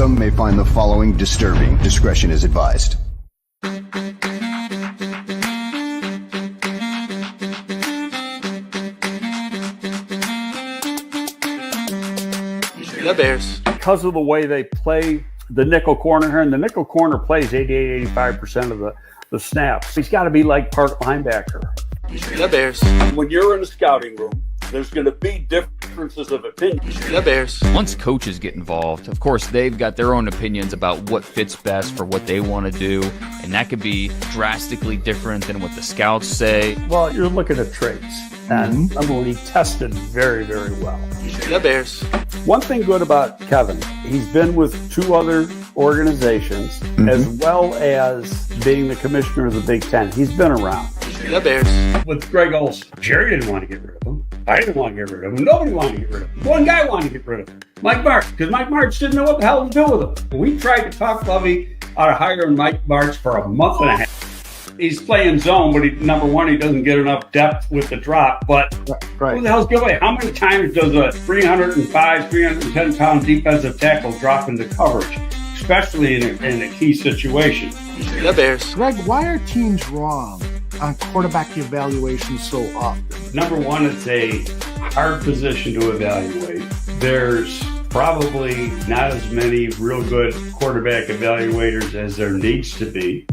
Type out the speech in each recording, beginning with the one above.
Some may find the following disturbing. Discretion is advised. The Bears. Because of the way they play the nickel corner here, and the nickel corner plays 88, 85% of the snaps. He's got to be like part linebacker. The Bears. When you're in the scouting room, there's going to be differences of opinion. The Bears. Once coaches get involved, of course, they've got their own opinions about what fits best for what they want to do, and that could be drastically different than what the scouts say. Well, you're looking at traits, and remember when he tested very, very well. The Bears. One thing good about Kevin, he's been with 2 other organizations, as well as being the commissioner of the Big Ten. He's been around. The Bears. With Greg Olson, Jerry didn't want to get rid of him. I didn't want to get rid of him. Nobody wanted to get rid of him. One guy wanted to get rid of him. Mike Martz, because Mike Martz didn't know what the hell to do with him. We tried to talk Lovey out of hiring Mike Martz for a month and a half. He's playing zone, but number one, he doesn't get enough depth with the drop. But who the hell's going away? How many times does a 305, 310-pound defensive tackle drop into coverage, especially in a key situation? The Bears. Greg, why are teams wrong on quarterback evaluation so often? Number one, it's a hard position to evaluate. There's probably not as many real good quarterback evaluators as there needs to be.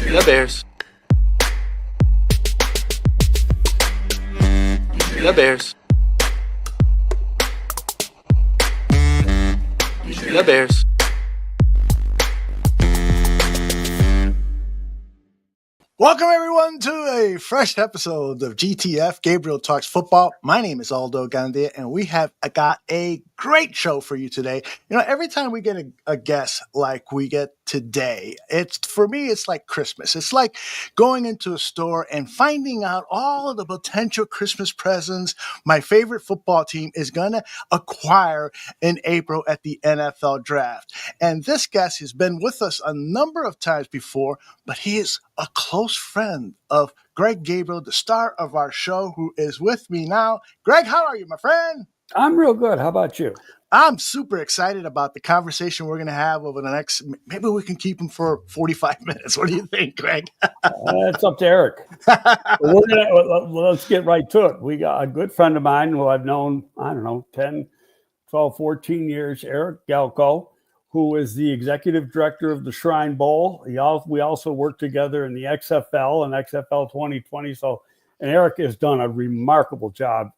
The Bears. The Bears. The Bears. Welcome, everyone, to a fresh episode of GTF, Gabriel Talks Football. My name is Aldo Gandia, and we have got a great show for you today. You know, every time we get a guest like we get today, for me, it's like Christmas. It's like going into a store and finding out all of the potential Christmas presents my favorite football team is going to acquire in April at the NFL draft. And this guest has been with us a number of times before, but he is a close friend of Greg Gabriel, the star of our show, who is with me now. Greg, how are you, my friend? I'm real good. How about you? I'm super excited about the conversation we're going to have over the next, maybe we can keep him for 45 minutes. What do you think, Greg? It's up to Eric. Let's get right to it. We got a good friend of mine who I've known, 10, 12, 14 years, Eric Galko, who is the executive director of the Shrine Bowl. We also work together in the XFL and XFL 2020. And Eric has done a remarkable job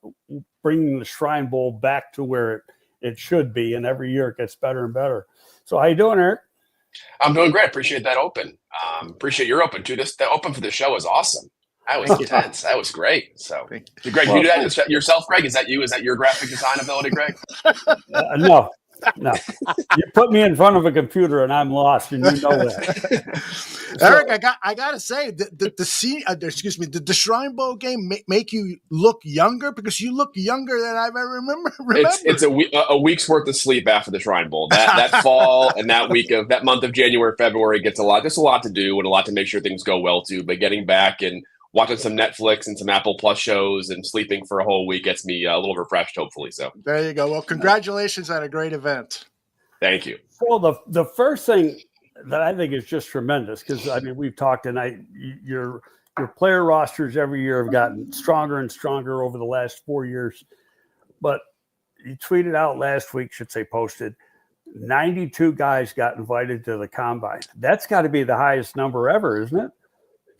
bringing the Shrine Bowl back to where it should be. And every year it gets better and better. So how you doing, Eric? I'm doing great. Appreciate that open. Appreciate your open too. The open for the show is awesome. That was intense. That was great. So, did Greg, you do that yourself, Greg? Is that you? Is that your graphic design ability, Greg? No. You put me in front of a computer and I'm lost, and you know that. Eric, I gotta say, the Shrine Bowl game make you look younger, because you look younger than I've ever remember. It's a week's worth of sleep after the Shrine Bowl. That fall and that month of January, February gets just a lot to do and a lot to make sure things go well too. But getting back and watching some Netflix and some Apple Plus shows and sleeping for a whole week gets me a little refreshed, hopefully. So there you go. Well, congratulations on a great event. Thank you. Well, the first thing that I think is just tremendous, because we've talked tonight. Your player rosters every year have gotten stronger and stronger over the last 4 years. But you tweeted out last week, posted, 92 guys got invited to the combine. That's got to be the highest number ever, isn't it?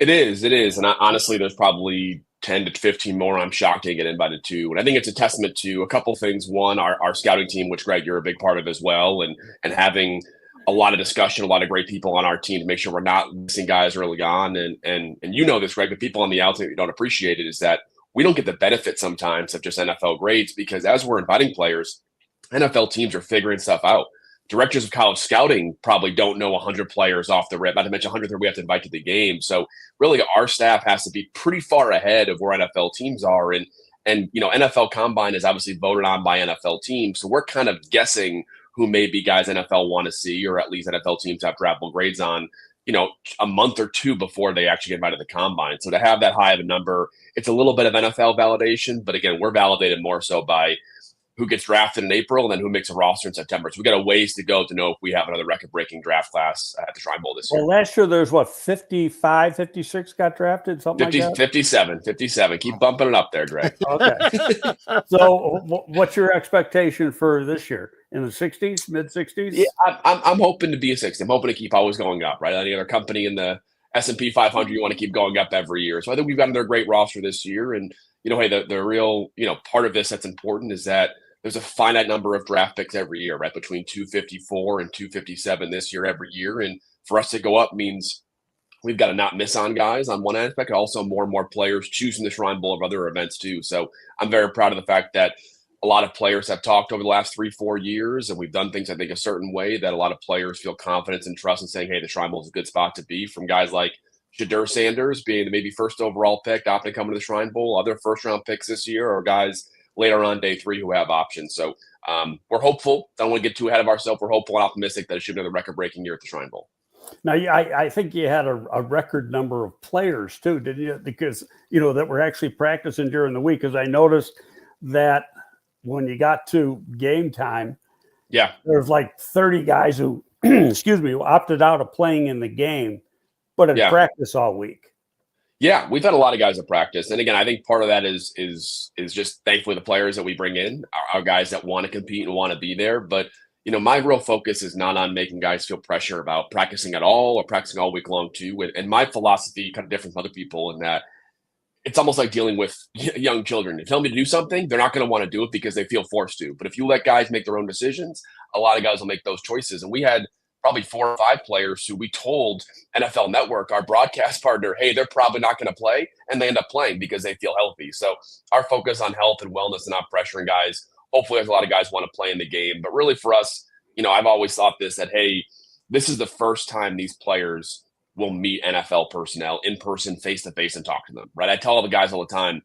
It is. And honestly, there's probably 10 to 15 more I'm shocked to get invited to. And I think it's a testament to a couple things. One, our scouting team, which, Greg, you're a big part of as well, and having a lot of discussion, a lot of great people on our team to make sure we're not missing guys early on. And you know this, Greg, but people on the outside who don't appreciate it is that we don't get the benefit sometimes of just NFL grades, because as we're inviting players, NFL teams are figuring stuff out. Directors of college scouting probably don't know 100 players off the rip, not to mention 100 that we have to invite to the game. So really our staff has to be pretty far ahead of where NFL teams are. And NFL Combine is obviously voted on by NFL teams. So we're kind of guessing who may be guys NFL want to see, or at least NFL teams have draftable grades on, a month or two before they actually get invited to the Combine. So to have that high of a number, it's a little bit of NFL validation. But again, we're validated more so by who gets drafted in April, and then who makes a roster in September. So we got a ways to go to know if we have another record-breaking draft class at the Shrine Bowl this year. Well, last year there's 55, 56 got drafted, something 50, like that? 57. Keep bumping it up there, Greg. Okay. So what's your expectation for this year? In the 60s, mid-60s? Yeah, I'm hoping to be a 60. I'm hoping to keep always going up, right? Any other company in the S&P 500, you want to keep going up every year. So I think we've got another great roster this year. And, hey, the real, part of this that's important is that there's a finite number of draft picks every year, right? Between 254 and 257 this year every year. And for us to go up means we've got to not miss on guys on one aspect, also more and more players choosing the Shrine Bowl of other events too. So I'm very proud of the fact that a lot of players have talked over the last 3-4 years, and we've done things, I think, a certain way that a lot of players feel confidence and trust in saying, hey, the Shrine Bowl is a good spot to be, from guys like Shadur Sanders being the maybe first overall pick, opting to come to the Shrine Bowl, other first-round picks this year, or guys later on day 3 who have options. So we're hopeful. Don't want to get too ahead of ourselves. We're hopeful and optimistic that it should be another record-breaking year at the Shrine Bowl. Now, I think you had a record number of players too, didn't you? Because, that were actually practicing during the week. Because I noticed that when you got to game time, there's like 30 guys who, who opted out of playing in the game, but in practice all week. Yeah, we've had a lot of guys at practice. And again, I think part of that is just thankfully the players that we bring in are guys that want to compete and want to be there. But, my real focus is not on making guys feel pressure about practicing at all or practicing all week long too. And my philosophy kind of different from other people in that it's almost like dealing with young children. You tell them to do something, they're not going to want to do it because they feel forced to. But if you let guys make their own decisions, a lot of guys will make those choices. And we had probably 4 or 5 players who we told NFL Network, our broadcast partner, hey, they're probably not going to play, and they end up playing because they feel healthy. So our focus on health and wellness and not pressuring guys. Hopefully there's a lot of guys want to play in the game. But really for us, I've always thought this, that, hey, this is the first time these players will meet NFL personnel in person, face-to-face, and talk to them, right? I tell all the guys all the time,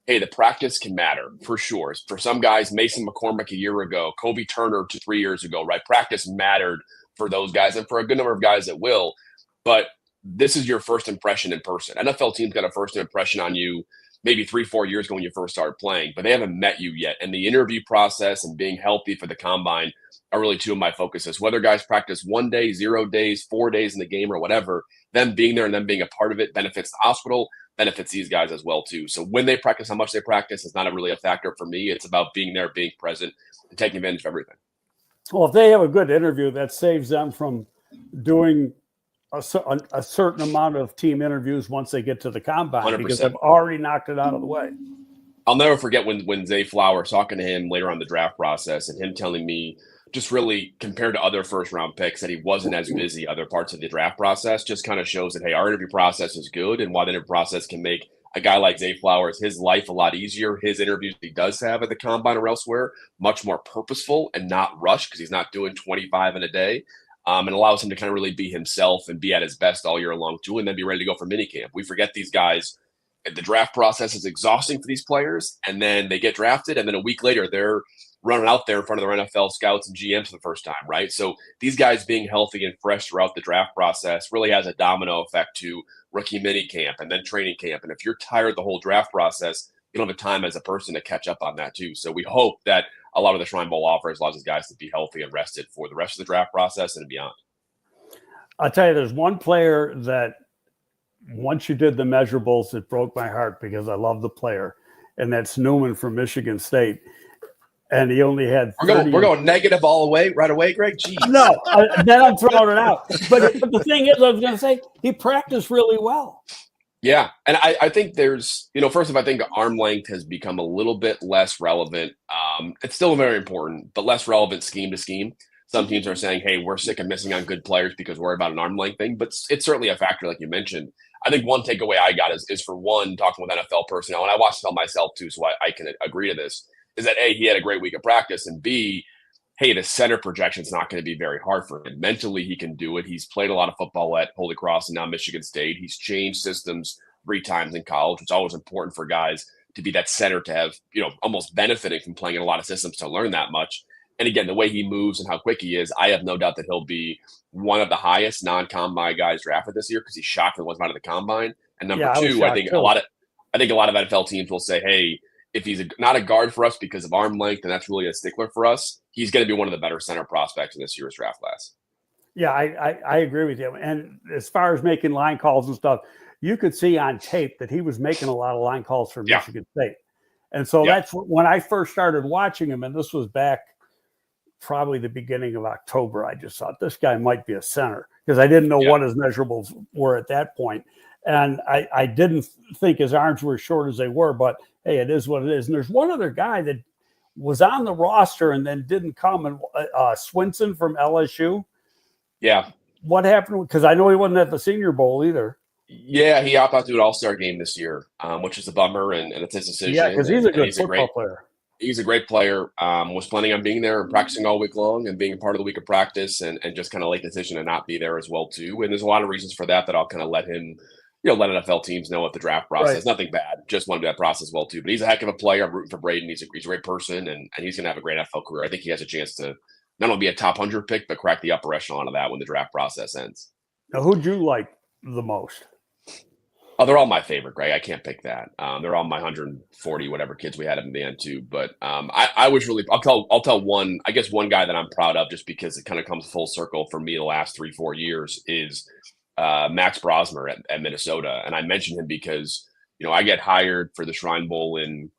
hey, the practice can matter for sure. For some guys, Mason McCormick a year ago, Kobe Turner 3 years ago, right? Practice mattered for those guys and for a good number of guys that will. But this is your first impression in person. NFL teams got a first impression on you maybe 3-4 years ago when you first started playing, but they haven't met you yet. And the interview process and being healthy for the combine are really 2 of my focuses. Whether guys practice 1 day, 0 days, 4 days in the game or whatever, them being there and them being a part of it benefits the hospital, benefits these guys as well too. So when they practice, how much they practice is not really a factor for me. It's about being there, being present, and taking advantage of everything. Well, if they have a good interview, that saves them from doing a certain amount of team interviews once they get to the combine 100%. Because they've already knocked it out of the way. I'll never forget when Zay Flowers talking to him later on the draft process and him telling me just really compared to other first-round picks that he wasn't as busy other parts of the draft process just kind of shows that, hey, our interview process is good, and while the interview process can make a guy like Zay Flowers, his life a lot easier, his interviews he does have at the combine or elsewhere, much more purposeful and not rushed because he's not doing 25 in a day. And allows him to kind of really be himself and be at his best all year long too, and then be ready to go for minicamp. We forget these guys. The draft process is exhausting for these players, and then they get drafted, and then a week later they're running out there in front of their NFL scouts and GMs for the first time, right? So these guys being healthy and fresh throughout the draft process really has a domino effect to rookie minicamp and then training camp. And if you're tired the whole draft process, you don't have time as a person to catch up on that too. So we hope that a lot of the Shrine Bowl offers allows these guys to be healthy and rested for the rest of the draft process and beyond. I'll tell you, there's one player that once you did the measurables, it broke my heart because I love the player, and that's Newman from Michigan State. And he only had we're going negative all the way right away, Greg. Jeez. No, then I'm throwing it out. But the thing is, I was going to say he practiced really well. Yeah, and I think there's, first of all, I think arm length has become a little bit less relevant. It's still very important, but less relevant scheme to scheme. Some teams are saying, hey, we're sick of missing on good players because we're about an arm length thing, but it's certainly a factor like you mentioned. I think one takeaway I got is for one, talking with NFL personnel, and I watched NFL myself too, so I can agree to this, is that A, he had a great week of practice, and B, hey, the center projection is not going to be very hard for him. Mentally, he can do it. He's played a lot of football at Holy Cross and now Michigan State. He's changed systems 3 times in college. It's always important for guys to be that center, to have, almost benefiting from playing in a lot of systems to learn that much. And again, the way he moves and how quick he is, I have no doubt that he'll be one of the highest non-combine guys drafted this year because he's shocked that wasn't out of the combine. And number 2, I think a lot of NFL teams will say, hey, if he's not a guard for us because of arm length, and that's really a stickler for us, he's going to be one of the better center prospects in this year's draft class. Yeah, I agree with you. And as far as making line calls and stuff, you could see on tape that he was making a lot of line calls for Michigan State. And so that's when I first started watching him, and this was back probably the beginning of October. I just thought this guy might be a center because I didn't know what his measurables were at that point. And I didn't think his arms were as short as they were, but hey, it is what it is. And there's one other guy that was on the roster and then didn't come, and Swinson from LSU. Yeah. What happened? Because I know he wasn't at the Senior Bowl either. Yeah, he opted out to an all-star game this year, which is a bummer, and it's his decision. Yeah, because he's a good football player. He's a great player. Was planning on being there and practicing all week long and being a part of the week of practice, and just kind of late decision to not be there as well too. And there's a lot of reasons for that I'll kind of let him, let NFL teams know at the draft process. Right. Nothing bad, just want to do that process well too. But he's a heck of a player. I'm rooting for Braden. He's a great person, and he's going to have a great NFL career. I think he has a chance to not only be a top 100 pick, but crack the upper echelon of that when the draft process ends. Now, who'd you like the most? Oh, they're all my favorite, Greg. I can't pick that. They're all my 140 whatever kids we had in the end too. But I was really I'll tell one guy that I'm proud of just because it kind of comes full circle for me the last 3-4 years is Max Brosmer at Minnesota. And I mentioned him because I get hired for the Shrine Bowl in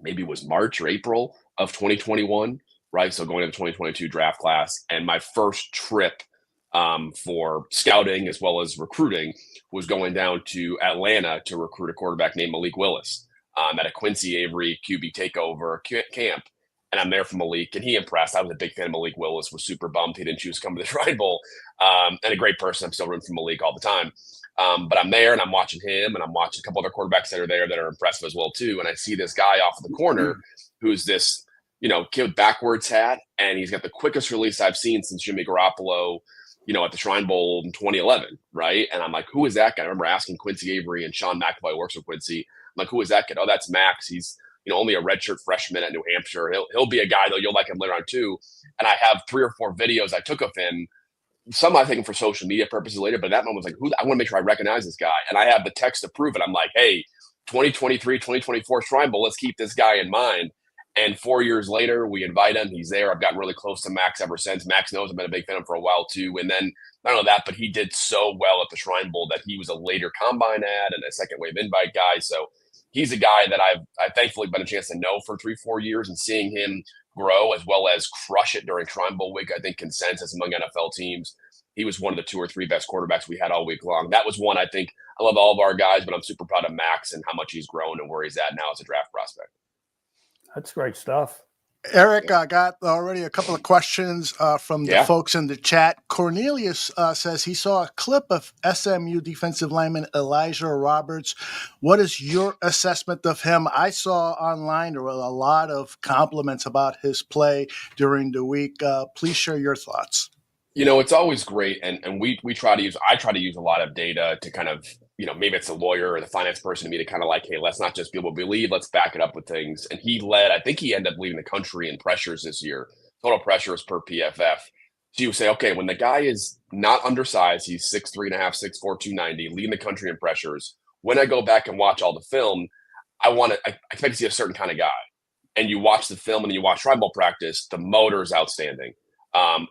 maybe it was March or April of 2021, right? So going to the 2022 draft class, and my first trip for scouting as well as recruiting was going down to Atlanta to recruit a quarterback named Malik Willis at a Quincy Avery QB takeover camp. And I'm there for Malik, and he impressed. I was a big fan of Malik Willis, was super bummed he didn't choose to come to the Shrine Bowl. And a great person. I'm still rooting for Malik all the time. But I'm there, and I'm watching him, and I'm watching a couple other quarterbacks that are there that are impressive as well too. And I see this guy off of the corner who's this, kid with backwards hat, and he's got the quickest release I've seen since Jimmy Garoppolo, at the Shrine Bowl in 2011, right? And I'm like, who is that guy? I remember asking Quincy Avery, and Sean McAvoy works with Quincy. I'm like, who is that kid? Oh, that's Max. He's, only a redshirt freshman at New Hampshire. He'll be a guy, though. You'll like him later on, too. And I have 3 or 4 videos I took of him. Some I think for social media purposes later, but that moment was like, I want to make sure I recognize this guy. And I have the text to prove it. I'm like, hey, 2023, 2024 Shrine Bowl, let's keep this guy in mind. And 4 years later, we invite him. He's there. I've gotten really close to Max ever since. Max knows I've been a big fan of him for a while, too. And then, not only that, but he did so well at the Shrine Bowl that he was a later combine ad and a second wave invite guy. So he's a guy that I've thankfully been a chance to know for 3-4 years, and seeing him grow as well as crush it during Shrine Bowl week, I think consensus among NFL teams. He was one of the 2 or 3 best quarterbacks we had all week long. That was one I think I love all of our guys, but I'm super proud of Max and how much he's grown and where he's at now as a draft prospect. That's great stuff. Eric, I got already a couple of questions from the folks in the chat. Cornelius says he saw a clip of SMU defensive lineman Elijah Roberts. What is your assessment of him? I saw online there were a lot of compliments about his play during the week. Please share your thoughts. It's always great, and I try to use a lot of data to kind of, maybe it's the lawyer or the finance person to me to kind of like, hey, let's not just be able to believe, let's back it up with things. And I think he ended up leading the country in pressures this year, total pressures per PFF. So you say, okay, when the guy is not undersized, he's 6'3.5", 6'4", 290, leading the country in pressures. When I go back and watch all the film, I expect to see a certain kind of guy. And you watch the film and you watch Shrine Bowl practice, the motor is outstanding.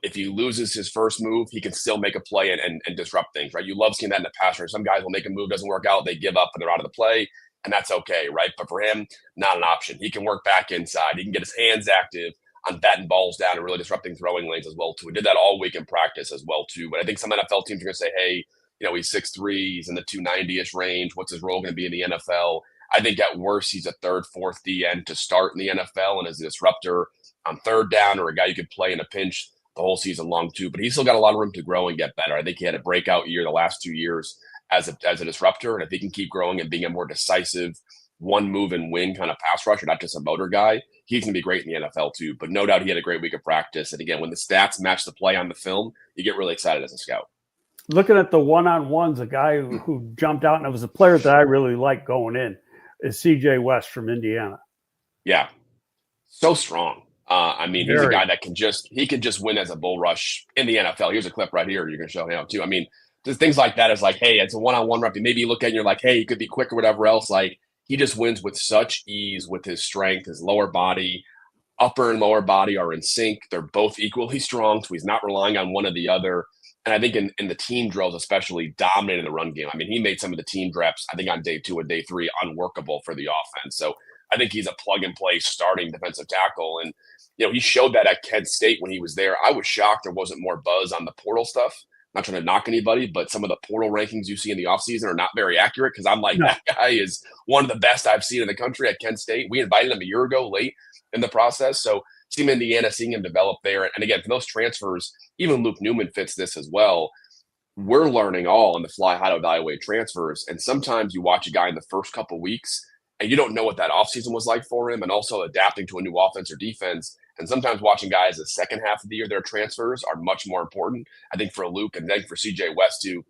If he loses his first move, he can still make a play and disrupt things, right? You love seeing that in the pass rush. Some guys will make a move, doesn't work out, they give up and they're out of the play, and that's okay, right? But for him, not an option. He can work back inside. He can get his hands active on batting balls down and really disrupting throwing lanes as well, too. We did that all week in practice as well, too. But I think some NFL teams are going to say, hey, he's 6'3", he's in the 290-ish range. What's his role going to be in the NFL? I think at worst, he's a 3rd, 4th DN to start in the NFL and as a disruptor on 3rd down or a guy you could play in a pinch the whole season long too, but he's still got a lot of room to grow and get better. I think he had a breakout year the last 2 years as a disruptor, and if he can keep growing and being a more decisive one move and win kind of pass rusher, not just a motor guy, he's going to be great in the NFL too. But no doubt he had a great week of practice. And again, when the stats match the play on the film, you get really excited as a scout. Looking at the one-on-ones, a guy who jumped out, and it was a player that I really liked going in, is C.J. West from Indiana. Yeah, so strong. He's a guy that can just win as a bull rush in the NFL. Here's a clip right here. You're going to show him too. Just things like that is like, hey, it's a one-on-one rep. Maybe you look at it and you're like, hey, he could be quick or whatever else. Like, he just wins with such ease with his strength, his lower body. Upper and lower body are in sync. They're both equally strong, so he's not relying on one or the other. And I think in the team drills, especially, dominating the run game. I mean, he made some of the team reps, I think, on day 2 and day 3 unworkable for the offense. So I think he's a plug-and-play starting defensive tackle. And, he showed that at Kent State when he was there. I was shocked there wasn't more buzz on the portal stuff. Not trying to knock anybody, but some of the portal rankings you see in the offseason are not very accurate because I'm like, that guy is one of the best I've seen in the country at Kent State. We invited him a year ago late in the process. So Team Indiana, seeing him develop there. And again, for those transfers, even Luke Newman fits this as well. We're learning all on the fly how to evaluate transfers. And sometimes you watch a guy in the first couple weeks and you don't know what that offseason was like for him, and also adapting to a new offense or defense. And sometimes watching guys the second half of the year, their transfers are much more important. I think for Luke and then for CJ West too,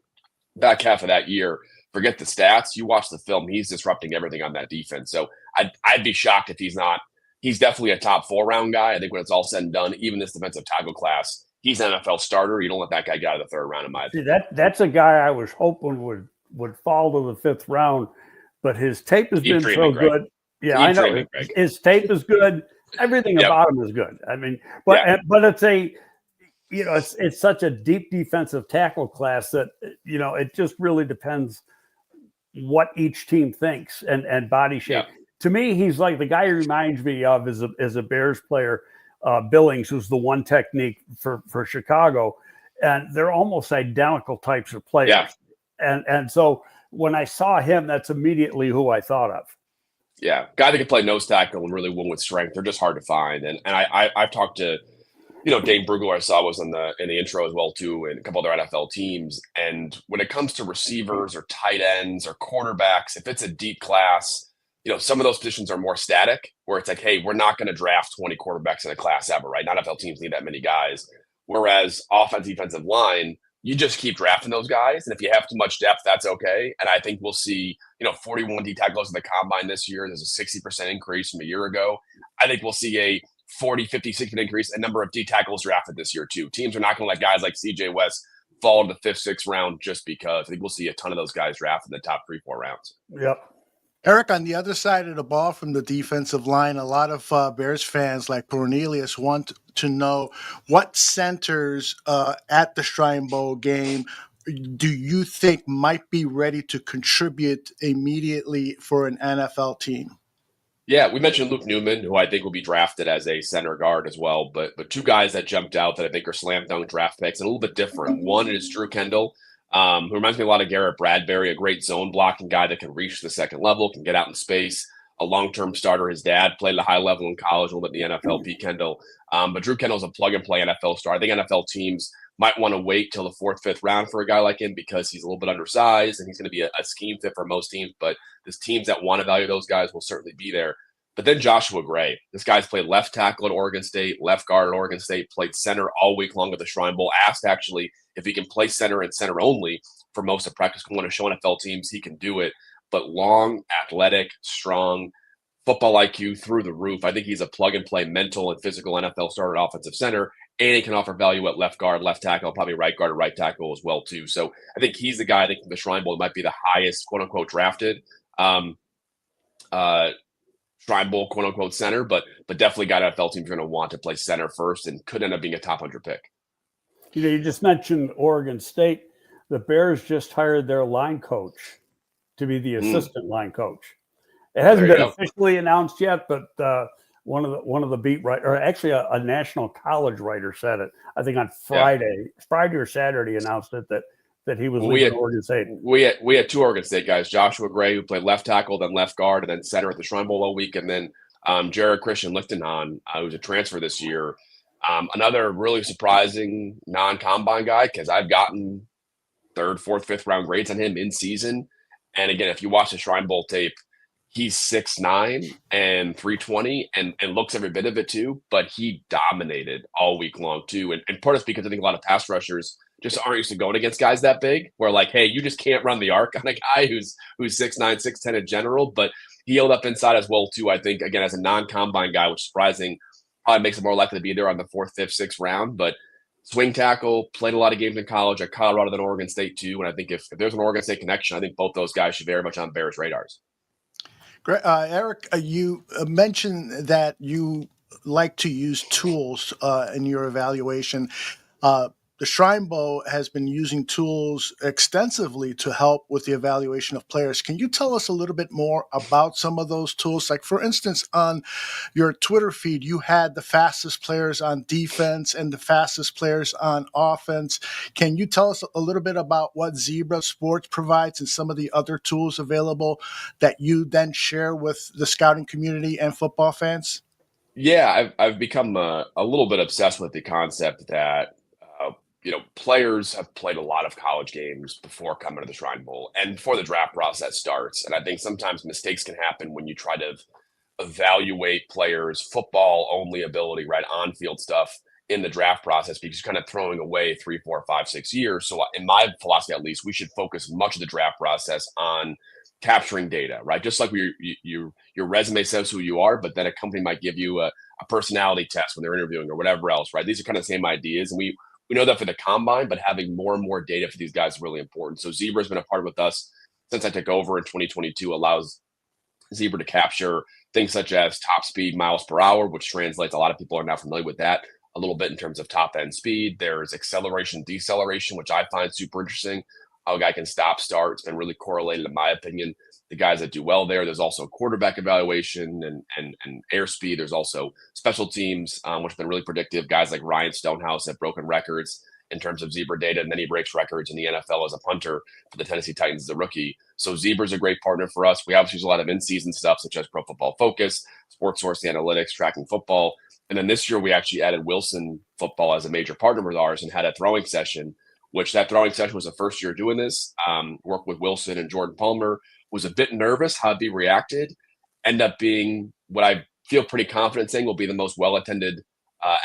back half of that year, forget the stats. You watch the film, he's disrupting everything on that defense. So I'd be shocked if he's not. He's definitely a top 4-round guy. I think when it's all said and done, even this defensive tackle class, he's an NFL starter. You don't let that guy get out of the 3rd round, in my opinion. That's a guy I was hoping would fall to the 5th round, but his tape has been so good. Yeah, I know. His tape is good. Everything about him is good. I mean, but it's it's such a deep defensive tackle class that, it just really depends what each team thinks and body shape. Yeah. To me, he's like the guy he reminds me of as a Bears player, Billings, who's the one technique for Chicago. And they're almost identical types of players. Yeah. And so when I saw him, that's immediately who I thought of. Yeah, guy that can play nose tackle and really win with strength. They're just hard to find. And I've talked to, Dane Brugler, I saw was in the intro as well too, and a couple other NFL teams. And when it comes to receivers or tight ends or quarterbacks, if it's a deep class, some of those positions are more static, where it's like, hey, we're not going to draft 20 quarterbacks in a class ever, right? Not NFL teams need that many guys. Whereas offense, defensive line, you just keep drafting those guys. And if you have too much depth, that's okay. And I think we'll see, 41 D tackles in the combine this year. There's a 60% increase from a year ago. I think we'll see a 40, 50, 60% increase in number of D tackles drafted this year too. Teams are not going to let guys like CJ West fall to the 5th, 6th round just because. I think we'll see a ton of those guys drafted in the top 3-4 rounds. Yep. Eric, on the other side of the ball from the defensive line, a lot of Bears fans like Cornelius want to know what centers at the Shrine Bowl game do you think might be ready to contribute immediately for an NFL team? Yeah, we mentioned Luke Newman, who I think will be drafted as a center guard as well. But 2 guys that jumped out that I think are slam dunk draft picks and a little bit different. One is Drew Kendall, who reminds me a lot of Garrett Bradbury, a great zone blocking guy that can reach the second level, can get out in space, a long-term starter. His dad played at a high level in college, a little bit in the NFL, Pete Kendall. But Drew Kendall's a plug-and-play NFL star. I think NFL teams might want to wait till the 4th, 5th round for a guy like him because he's a little bit undersized and he's going to be a scheme fit for most teams. But there's teams that want to value those guys will certainly be there. But then Joshua Gray. This guy's played left tackle at Oregon State, left guard at Oregon State, played center all week long at the Shrine Bowl. Asked actually if he can play center and center only for most of practice. Going to show NFL teams he can do it. But long, athletic, strong, football IQ through the roof. I think he's a plug-and-play mental and physical NFL starter at offensive center, and he can offer value at left guard, left tackle, probably right guard or right tackle as well too. So I think he's the guy. I think the Shrine Bowl might be the highest quote-unquote drafted Shrine Bowl quote-unquote center, but definitely got NFL teams are going to want to play center first and could end up being a top 100 pick. You just mentioned Oregon State. The Bears just hired their line coach to be the assistant line coach. It hasn't been officially announced yet, but one of the beat writers, or actually a national college writer, said it. I think on Friday or Saturday, announced it that he was leaving Oregon State. We had 2 Oregon State guys: Joshua Gray, who played left tackle, then left guard, and then center at the Shrine Bowl all week, and then Jared Christian Lichtenhahn, who's a transfer this year. Another really surprising non-combine guy, because I've gotten 3rd, 4th, 5th round grades on him in season. And again, if you watch the Shrine Bowl tape, he's 6'9" and 320 and looks every bit of it too, but he dominated all week long too. And part of it's because I think a lot of pass rushers just aren't used to going against guys that big, where like, hey, you just can't run the arc on a guy who's 6'9", 6'10" in general, but he held up inside as well too, I think, again, as a non-combine guy, which is surprising, probably makes it more likely to be there on the 4th, 5th, 6th round. But swing tackle, played a lot of games in college at Colorado than Oregon State too. And I think if there's an Oregon State connection, I think both those guys should be very much on Bears radars. Eric, you mentioned that you like to use tools in your evaluation. Uh, the Shrine Bowl has been using tools extensively to help with the evaluation of players. Can you tell us a little bit more about some of those tools? Like, for instance, on your Twitter feed, you had the fastest players on defense and the fastest players on offense. Can you tell us a little bit about what Zebra Sports provides and some of the other tools available that you then share with the scouting community and football fans? Yeah, I've become a little bit obsessed with the concept that players have played a lot of college games before coming to the Shrine Bowl and before the draft process starts. And I think sometimes mistakes can happen when you try to evaluate players' football only ability, right, on field stuff in the draft process because you're kind of throwing away 3, 4, 5, 6 years. So in my philosophy, at least, we should focus much of the draft process on capturing data, right? Just like your resume says who you are, but then a company might give you a personality test when they're interviewing or whatever else, right? These are kind of the same ideas. And we know that for the combine, but having more and more data for these guys is really important. So Zebra's been a part with us since I took over in 2022, allows Zebra to capture things such as top speed miles per hour, which translates, a lot of people are now familiar with that a little bit in terms of top end speed. There's acceleration, deceleration, which I find super interesting. How a guy can stop, start. It's been really correlated, in my opinion, the guys that do well there. There's also quarterback evaluation and airspeed. There's also special teams, which have been really predictive. Guys like Ryan Stonehouse have broken records in terms of Zebra data, and then he breaks records in the NFL as a punter for the Tennessee Titans as a rookie. So Zebra's a great partner for us. We obviously use a lot of in-season stuff, such as Pro Football Focus, Sports Source Analytics, tracking football. And then this year, we actually added Wilson Football as a major partner with ours and had a throwing session, which that throwing session was the first year doing this. Worked with Wilson and Jordan Palmer. Was a bit nervous how he reacted. End up being what I feel pretty confident saying will be the most well-attended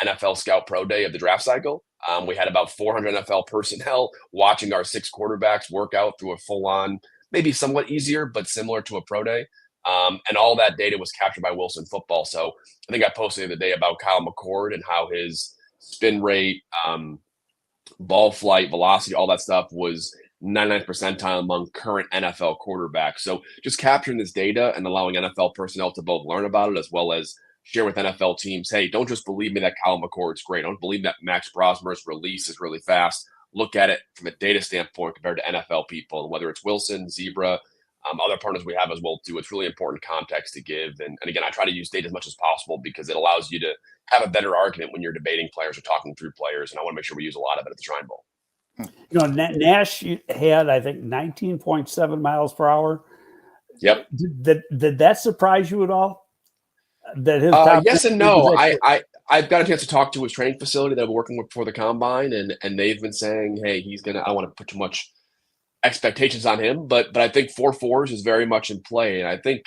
NFL Scout Pro Day of the draft cycle. We had about 400 NFL personnel watching our 6 quarterbacks work out through a full-on, maybe somewhat easier, but similar to a pro day. And all that data was captured by Wilson Football. So I think I posted the other day about Kyle McCord and how his spin rate, ball flight, velocity, all that stuff was 99th percentile among current NFL quarterbacks. So just capturing this data and allowing NFL personnel to both learn about it as well as share with NFL teams, hey, don't just believe me that Kyle McCord's great. Don't believe that Max Brosmer's release is really fast. Look at it from a data standpoint compared to NFL people. And whether it's Wilson, Zebra, other partners we have as well too, it's really important context to give. And again, I try to use data as much as possible because it allows you to have a better argument when you're debating players or talking through players. And I want to make sure we use a lot of it at the Shrine Bowl. Nash had, I think, 19.7 miles per hour. Yep. Did that surprise you at all? That his yes and no. I've got a chance to talk to his training facility that I'm working with for the combine, and they've been saying, hey, I don't want to put too much expectations on him, but I think 4.4s is very much in play, and I think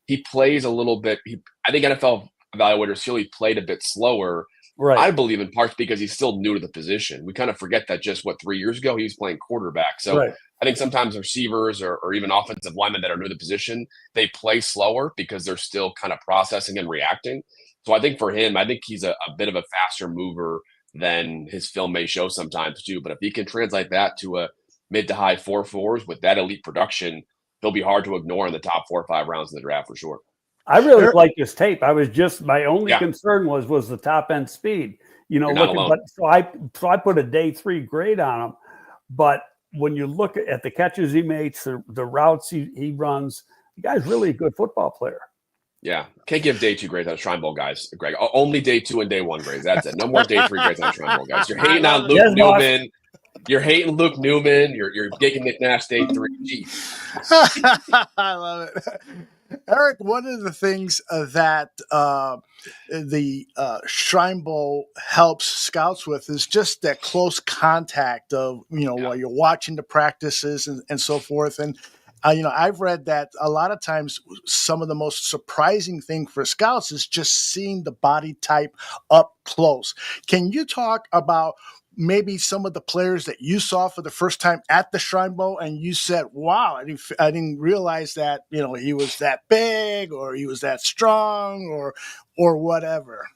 he plays a little bit. I think NFL evaluators feel he played a bit slower. Right. I believe in part because he's still new to the position. We kind of forget that just 3 years ago he was playing quarterback. So right. I think sometimes receivers or even offensive linemen that are new to the position, they play slower because they're still kind of processing and reacting. So I think for him, I think he's a bit of a faster mover than his film may show sometimes too. But if he can translate that to a mid to high 4.4s with that elite production, he'll be hard to ignore in the top 4 or 5 rounds in the draft for sure. I really like his tape. My only concern was the top end speed. So I put a day 3 grade on him. But when you look at the catches he makes, the routes he runs, the guy's really a good football player. Yeah, can't give day 2 grades on Shrine Bowl guys, Greg. Only day 2 and day 1 grades. That's it. No more day 3 grades on Shrine Bowl guys. You're hating on Luke Newman. You're hating Luke Newman. You're digging Nick Nash day 3. Jeez. I love it. Eric, one of the things that the Shrine Bowl helps scouts with is just that close contact of, while you're watching the practices and so forth. And, I've read that a lot of times some of the most surprising thing for scouts is just seeing the body type up close. Can you talk about maybe some of the players that you saw for the first time at the Shrine Bowl and you said, wow, I didn't realize that, he was that big or he was that strong or whatever?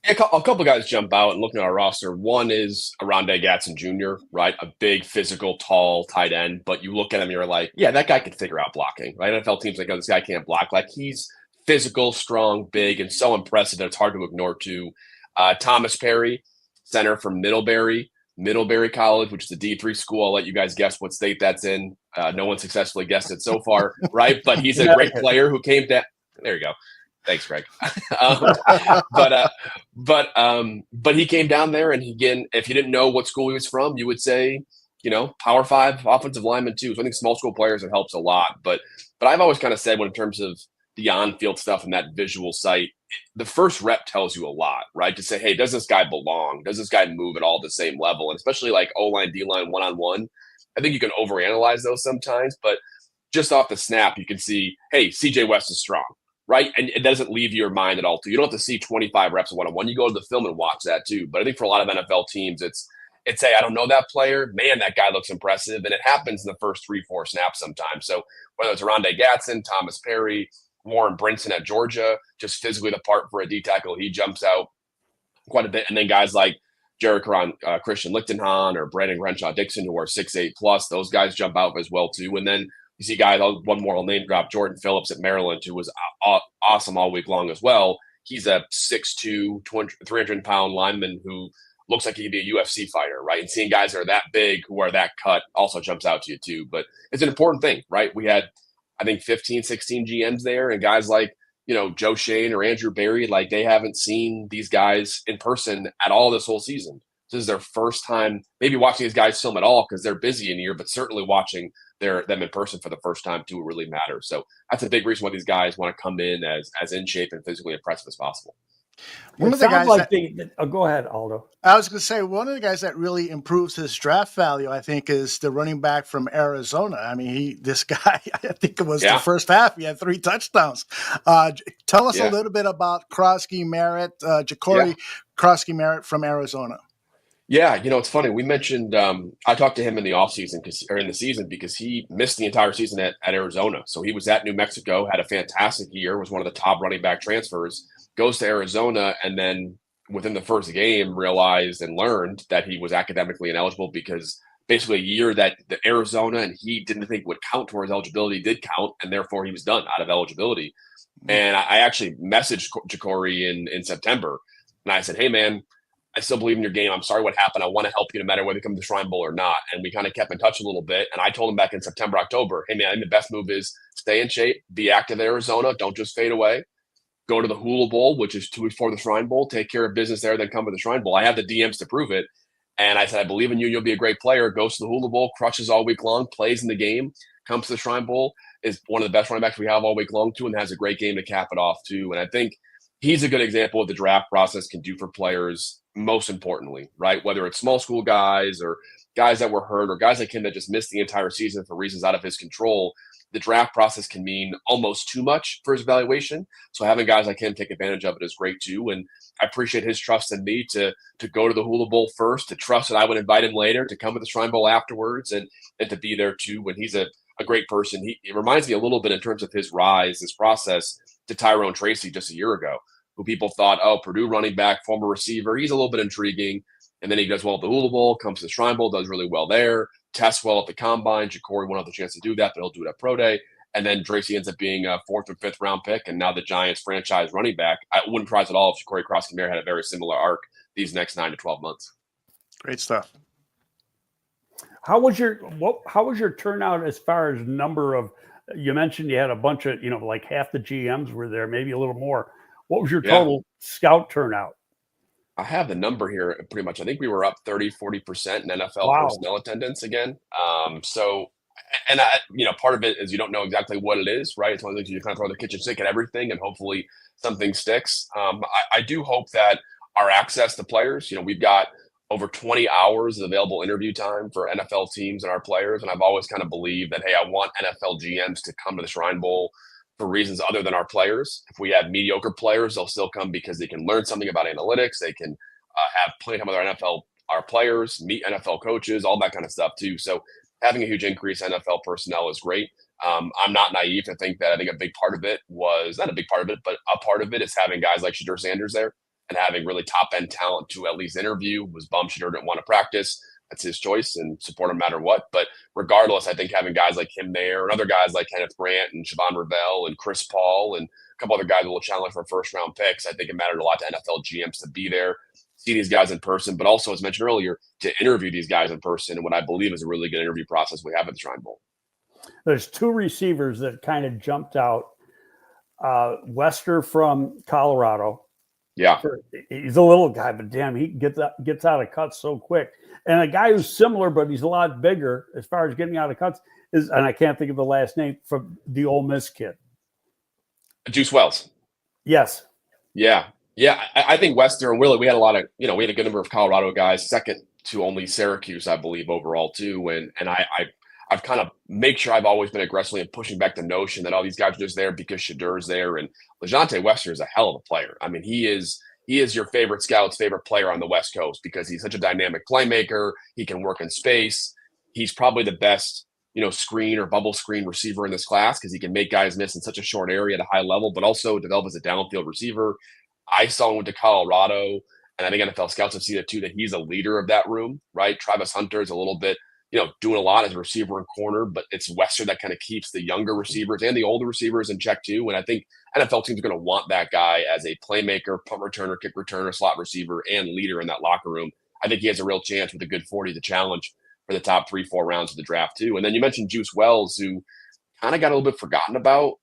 A couple guys jump out and looking at our roster. One is Rondé Gatson Jr., right? A big, physical, tall tight end. But you look at him and you're like, yeah, that guy can figure out blocking, right? NFL teams like, oh, this guy can't block. Like, he's physical, strong, big, and so impressive that it's hard to ignore, too. Thomas Perry, center from Middlebury College, which is a D3 school. I'll let you guys guess what state that's in. No one successfully guessed it so far, right? But he's a great player who came down. There you go. Thanks, Greg. But he came down there, and again, if you didn't know what school he was from, you would say, Power 5 offensive lineman too. So I think small school players, it helps a lot. But I've always kind of said, when in terms of the on-field stuff and that visual sight, the first rep tells you a lot, right? To say, hey, does this guy belong? Does this guy move at all the same level? And especially like O-line, D-line, one-on-one, I think you can overanalyze those sometimes. But just off the snap, you can see, hey, CJ West is strong. Right. And it doesn't leave your mind at all, too. You don't have to see 25 reps of one-on-one. You go to the film and watch that, too. But I think for a lot of NFL teams, it's hey, I don't know that player. Man, that guy looks impressive. And it happens in the first 3-4 snaps sometimes. So whether it's Rondé Gatson, Thomas Perry, Warren Brinson at Georgia, just physically the part for a D tackle, he jumps out quite a bit. And then guys like Jared Caron, Christian Lichtenhahn, or Brandon Renshaw Dixon, who are 6'8 plus, those guys jump out as well, too. And then you see guys, one more I'll name drop, Jordan Phillips at Maryland, who was awesome all week long as well. He's a 6'2", 300-pound lineman who looks like he'd be a UFC fighter, right? And seeing guys that are that big, who are that cut, also jumps out to you too. But it's an important thing, right? We had, I think, 15, 16 GMs there, and guys like, Joe Shane or Andrew Berry, like, they haven't seen these guys in person at all this whole season. This is their first time maybe watching these guys film at all, because they're busy in a year, but certainly watching them in person for the first time too really matters. So that's a big reason why these guys want to come in as in shape and physically impressive as possible. One of the guys like go ahead, Aldo. I was going to say, one of the guys that really improves his draft value, I think, is the running back from Arizona. I mean, this guy, I think it was the first half, he had 3 touchdowns. Tell us a little bit about Croski-Meritt, Jaguars Croski-Meritt from Arizona. Yeah, it's funny. We mentioned I talked to him in the offseason or in the season because he missed the entire season at Arizona. So he was at New Mexico, had a fantastic year, was one of the top running back transfers, goes to Arizona, and then within the first game realized and learned that he was academically ineligible because basically a year that the Arizona and he didn't think would count towards eligibility did count, and therefore he was done out of eligibility. And I actually messaged Jacory in September, and I said, hey, man, I still believe in your game. I'm sorry what happened. I want to help you no matter whether you come to the Shrine Bowl or not. And we kind of kept in touch a little bit. And I told him back in September, October, hey, man, I think the best move is stay in shape, be active in Arizona. Don't just fade away. Go to the Hula Bowl, which is 2 weeks before the Shrine Bowl. Take care of business there, then come to the Shrine Bowl. I have the DMs to prove it. And I said, I believe in you. You'll be a great player. Goes to the Hula Bowl, crushes all week long, plays in the game, comes to the Shrine Bowl, is one of the best running backs we have all week long, too, and has a great game to cap it off, too. And I think he's a good example of what the draft process can do for players, most importantly, right? Whether it's small school guys or guys that were hurt or guys like him that just missed the entire season for reasons out of his control, the draft process can mean almost too much for his evaluation. So having guys like him take advantage of it is great too. And I appreciate his trust in me to go to the Hula Bowl first, to trust that I would invite him later, to come to the Shrine Bowl afterwards, and to be there too. When he's a great person. It reminds me a little bit in terms of his rise, his process, to Tyrone Tracy just a year ago, who people thought, oh, Purdue running back, former receiver, he's a little bit intriguing. And then he does well at the Hula Bowl, comes to the Shrine Bowl, does really well there, tests well at the Combine. Jacory won't have the chance to do that, but he'll do it at Pro Day. And then Tracy ends up being a 4th or 5th round pick, and now the Giants franchise running back. I wouldn't surprise at all if Jacory Croski-Meritt had a very similar arc these next 9 to 12 months. Great stuff. How was your turnout as far as number of? You mentioned you had a bunch of, like half the GMs were there, maybe a little more. What was your total scout turnout? I have the number here pretty much. I think we were up 30-40% in NFL personnel attendance again. Part of it is you don't know exactly what it is, right? It's one of the things you kind of throw the kitchen sink at everything and hopefully something sticks. I do hope that our access to players, we've got over 20 hours of available interview time for NFL teams and our players. And I've always kind of believed that, hey, I want NFL GMs to come to the Shrine Bowl for reasons other than our players. If we have mediocre players, they'll still come because they can learn something about analytics. They can have plenty of time with our players, meet NFL coaches, all that kind of stuff too. So having a huge increase in NFL personnel is great. I'm not naive to think that. I think a big part of it was not a big part of it, but a part of it is having guys like Shadur Sanders there and having really top-end talent to at least interview. Was bummed Shedeur didn't want to practice. That's his choice and support him no matter what. But regardless, I think having guys like him there and other guys like Kenneth Grant and Siobhan Revelle and Chris Paul and a couple other guys that will challenge for first-round picks, I think it mattered a lot to NFL GMs to be there, see these guys in person, but also, as mentioned earlier, to interview these guys in person and what I believe is a really good interview process we have at the Shrine Bowl. There's two receivers that kind of jumped out. Wester from Colorado. Yeah. He's a little guy, but damn, he gets out of cuts so quick. And a guy who's similar, but he's a lot bigger as far as getting out of cuts is, and I can't think of the last name, from the Ole Miss kid. Juice Wells. Yes. Yeah. Yeah. I think Wester and Willie, we had a lot of, we had a good number of Colorado guys, second to only Syracuse, I believe, overall too. And I've kind of make sure I've always been aggressively pushing back the notion that all these guys are just there because Shedeur's there. And LeJohntay Wester is a hell of a player. I mean, he is your favorite scout's favorite player on the West Coast because he's such a dynamic playmaker. He can work in space. He's probably the best, screen or bubble screen receiver in this class because he can make guys miss in such a short area at a high level, but also develop as a downfield receiver. I saw him to Colorado, and I think NFL scouts have seen it too, that he's a leader of that room, right? Travis Hunter is a little bit, doing a lot as a receiver and corner, but it's Wester that kind of keeps the younger receivers and the older receivers in check too. And I think NFL teams are going to want that guy as a playmaker, punt returner, kick returner, slot receiver, and leader in that locker room. I think he has a real chance with a good 40 to challenge for the top 3-4 rounds of the draft too. And then you mentioned Juice Wells, who kind of got a little bit forgotten about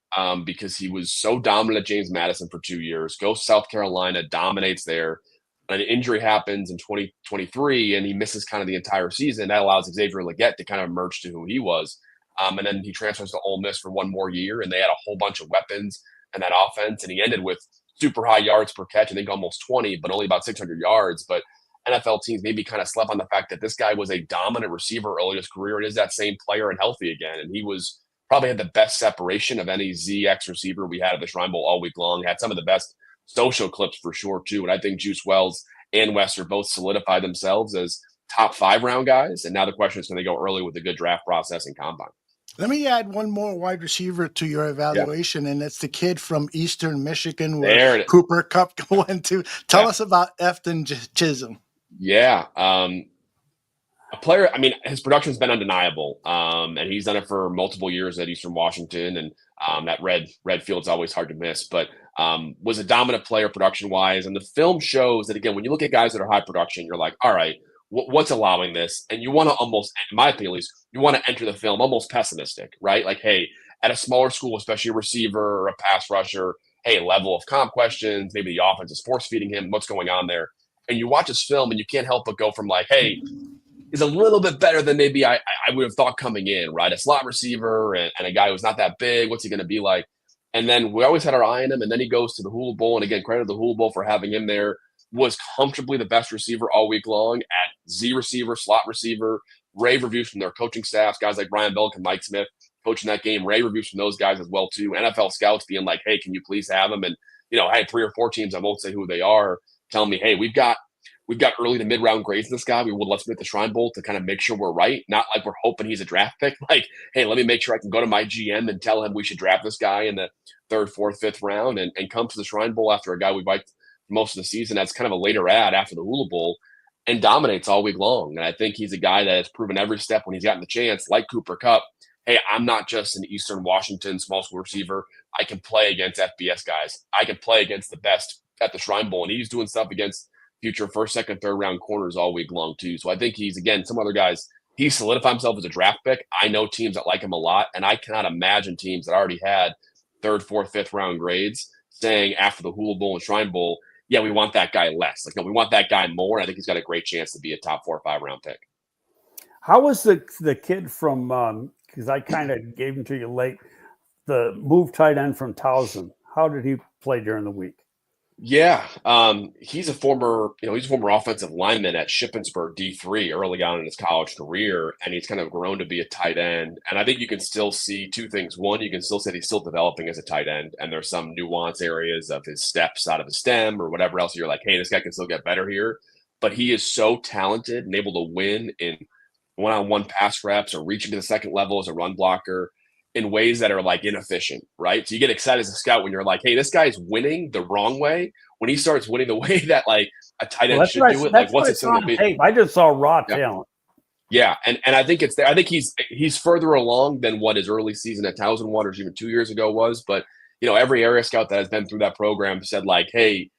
because he was so dominant at James Madison for 2 years, goes to South Carolina, dominates there. An injury happens in 2023 and he misses kind of the entire season. That allows Xavier Legette to kind of emerge to who he was. And then he transfers to Ole Miss for one more year, and they had a whole bunch of weapons in that offense. And he ended with super high yards per catch, I think almost 20, but only about 600 yards. But NFL teams maybe kind of slept on the fact that this guy was a dominant receiver early in his career and is that same player and healthy again. And he was probably had the best separation of any ZX receiver we had at the Shrine Bowl all week long, had some of the best social clips for sure too. And I think Juice Wells and Wester both solidified themselves as top 5 round guys. And now the question is, can they go early with a good draft process and combine? Let me add one more wide receiver to your evaluation, and it's the kid from Eastern Michigan where Cooper Kupp went to. Tell us about Efton Chism. Yeah. A player, I mean, his production's been undeniable, and he's done it for multiple years at Eastern Washington, and that red field's always hard to miss, but was a dominant player production-wise. And the film shows that, again, when you look at guys that are high production, you're like, all right, what's allowing this? And you want to almost, in my opinion at least, you want to enter the film almost pessimistic, right? Like, hey, at a smaller school, especially a receiver or a pass rusher, hey, level of comp questions, maybe the offense is force-feeding him, what's going on there? And you watch his film, and you can't help but go from like, hey, is a little bit better than maybe I would have thought coming in, right? A slot receiver and a guy who's not that big. What's he going to be like? And then we always had our eye on him. And then he goes to the Hula Bowl. And again, credit to the Hula Bowl for having him there. Was comfortably the best receiver all week long at Z receiver, slot receiver. Rave reviews from their coaching staffs, guys like Brian Belk and Mike Smith coaching that game. Rave reviews from those guys as well too. NFL scouts being like, hey, can you please have him? And, I had 3 or 4 teams, I won't say who they are, telling me, hey, we've got early to mid-round grades in this guy. We would let's make the Shrine Bowl to kind of make sure we're right. Not like we're hoping he's a draft pick. Like, hey, let me make sure I can go to my GM and tell him we should draft this guy in the 3rd, 4th, 5th round and come to the Shrine Bowl after a guy we liked most of the season. That's kind of a later ad after the Hula Bowl and dominates all week long. And I think he's a guy that has proven every step when he's gotten the chance, like Cooper Kupp, hey, I'm not just an Eastern Washington small school receiver. I can play against FBS guys. I can play against the best at the Shrine Bowl. And he's doing stuff against future 1st, 2nd, 3rd round corners all week long too. So I think he's, again, some other guys, he solidified himself as a draft pick. I know teams that like him a lot, and I cannot imagine teams that already had 3rd, 4th, 5th round grades saying after the Hula Bowl and Shrine Bowl, yeah, we want that guy less. Like, no, we want that guy more. I think he's got a great chance to be a top 4 or 5 round pick. How was the kid from, because I kind of gave him to you late, the move tight end from Towson? How did he play during the week? Yeah, he's a former offensive lineman at Shippensburg D3 early on in his college career, and he's kind of grown to be a tight end. And I think you can still see 2 things. One, you can still say he's still developing as a tight end, and there's some nuance areas of his steps out of his stem or whatever else. You're like, hey, this guy can still get better here. But he is so talented and able to win in one-on-one pass reps or reaching to the second level as a run blocker in ways that are like inefficient, right? So you get excited as a scout when you're like, hey, this guy's winning the wrong way when he starts winning the way that like a tight end That's should what do it, that's like what's what I it saw going to on be? tape. I just saw raw Yeah. talent. Yeah, and I think it's there. I think he's further along than what his early season at Towson Waters even 2 years ago was. But every area scout that has been through that program said like, hey,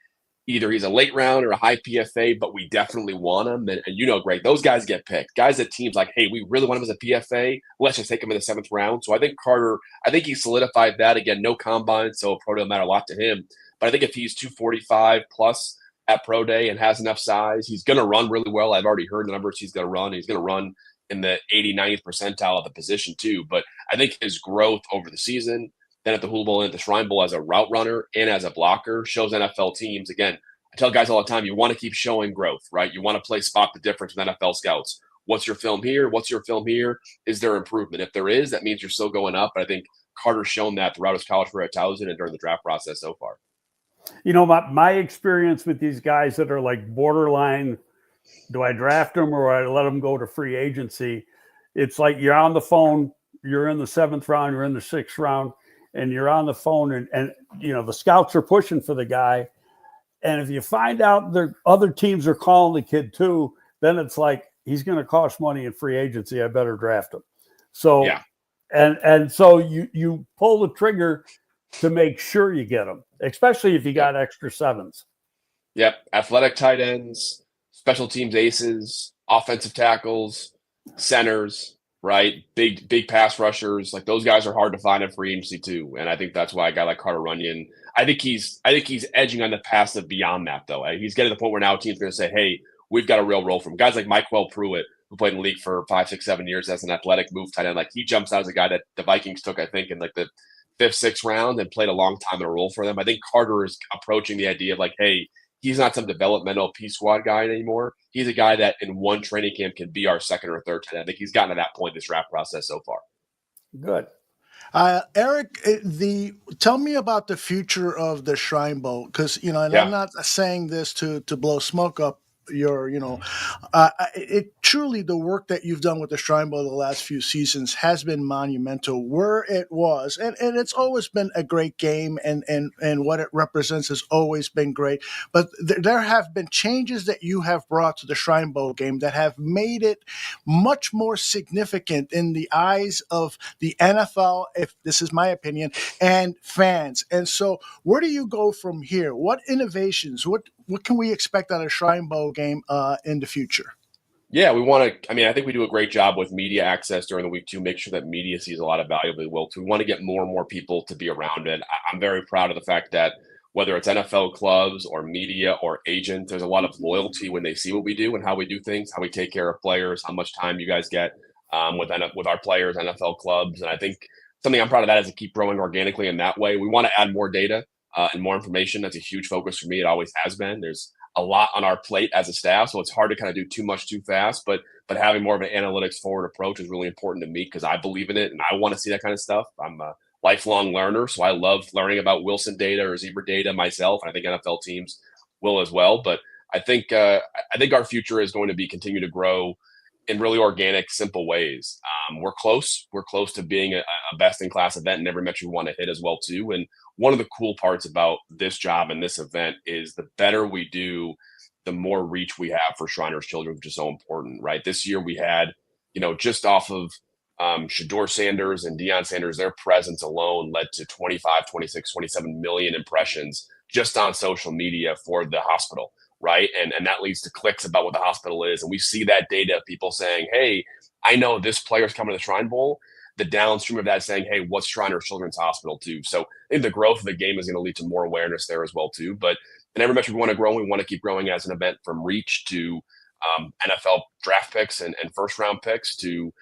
either he's a late round or a high PFA, but we definitely want him. And Greg, those guys get picked. Guys at teams like, hey, we really want him as a PFA. Let's just take him in the 7th round. So I think Carter, he solidified that. Again, no combine, so pro day will matter a lot to him. But I think if he's 245 plus at pro day and has enough size, he's going to run really well. I've already heard the numbers he's going to run. He's going to run in the 80, 90th percentile of the position too. But I think his growth over the season, then at the Hula Bowl and at the Shrine Bowl as a route runner and as a blocker shows NFL teams. Again, I tell guys all the time, you want to keep showing growth, right? You want to play spot the difference with NFL scouts. What's your film here? What's your film here? Is there improvement? If there is, that means you're still going up. But I think Carter's shown that throughout his college career at Towson and during the draft process so far. My experience with these guys that are like borderline, do I draft them or I let them go to free agency? It's like you're on the phone, you're in the 7th round, you're in the 6th round, and you're on the phone and the scouts are pushing for the guy. And if you find out the other teams are calling the kid too, then it's like, he's going to cost money in free agency. I better draft him. So, yeah. And so you pull the trigger to make sure you get him, especially if you got extra 7s. Yep. Athletic tight ends, special teams aces, offensive tackles, centers, right? Big pass rushers. Like those guys are hard to find in free agency too. And I think that's why a guy like Carter Runyan, I think he's edging on the passive beyond that though. He's getting to the point where now teams are going to say, hey, we've got a real role for him. Guys like Michael Pruitt, who played in the league for 5, 6, 7 years as an athletic move tight end. Like he jumps out as a guy that the Vikings took, I think, in like the 5th, 6th round and played a long time in a role for them. I think Carter is approaching the idea of like, hey, he's not some developmental P squad guy anymore. He's a guy that in one training camp can be our 2nd or 3rd tight end. I think he's gotten to that point in this draft process so far. Good. Eric, tell me about the future of the Shrine Bowl, because I'm not saying this to blow smoke up your, it truly, the work that you've done with the Shrine Bowl the last few seasons has been monumental where it was. And it's always been a great game and what it represents has always been great. But there have been changes that you have brought to the Shrine Bowl game that have made it much more significant in the eyes of the NFL, if this is my opinion, and fans. And so where do you go from here? What innovations, what can we expect out of Shrine Bowl game in the future? Yeah, we want to. I think we do a great job with media access during the week to make sure that media sees a lot of value as well. So we want to get more and more people to be around it. I'm very proud of the fact that whether it's NFL clubs or media or agents, there's a lot of loyalty when they see what we do and how we do things, how we take care of players, how much time you guys get with our players, NFL clubs. And I think something I'm proud of that is to keep growing organically in that way. We want to add more data and more information. That's a huge focus for me. It always has been. There's a lot on our plate as a staff, so it's hard to kind of do too much too fast. But having more of an analytics forward approach is really important to me because I believe in it and I want to see that kind of stuff. I'm a lifelong learner, so I love learning about Wilson data or Zebra data myself, and I think NFL teams will as well. But I think our future is going to be continue to grow in really organic, simple ways. We're close. We're close to being a best-in-class event in every metric we want to hit as well too. And one of the cool parts about this job and this event is the better we do, the more reach we have for Shriners Children, which is so important, right? This year we had, just off of Shador Sanders and Deion Sanders, their presence alone led to 25, 26, 27 million impressions just on social media for the hospital, right? And that leads to clicks about what the hospital is. And we see that data of people saying, hey, I know this player's coming to the Shrine Bowl. The downstream of that saying, hey, what's Shriners Children's Hospital too? So I think the growth of the game is going to lead to more awareness there as well too. But in every metric we want to grow, we want to keep growing as an event, from reach to NFL draft picks and first round picks to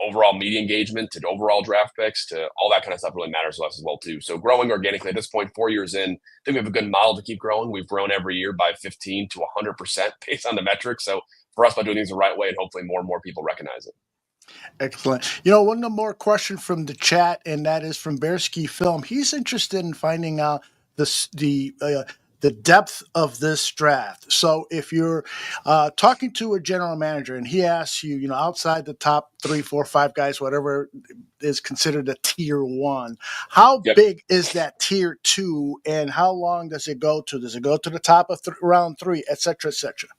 overall media engagement to overall draft picks to all that kind of stuff really matters to us as well too. So growing organically at this point, 4 years in, I think we have a good model to keep growing. We've grown every year by 15 to 100% based on the metrics. So for us, by doing things the right way, and hopefully more and more people recognize it. Excellent. One more question from the chat, and that is from Bearski Film. He's interested in finding out the the depth of this draft. So if you're talking to a general manager and he asks you, outside the top 3, 4, 5 guys, whatever is considered a tier 1, how big is that tier 2 and how long does it go to? Does it go to the top of round 3, et cetera, et cetera?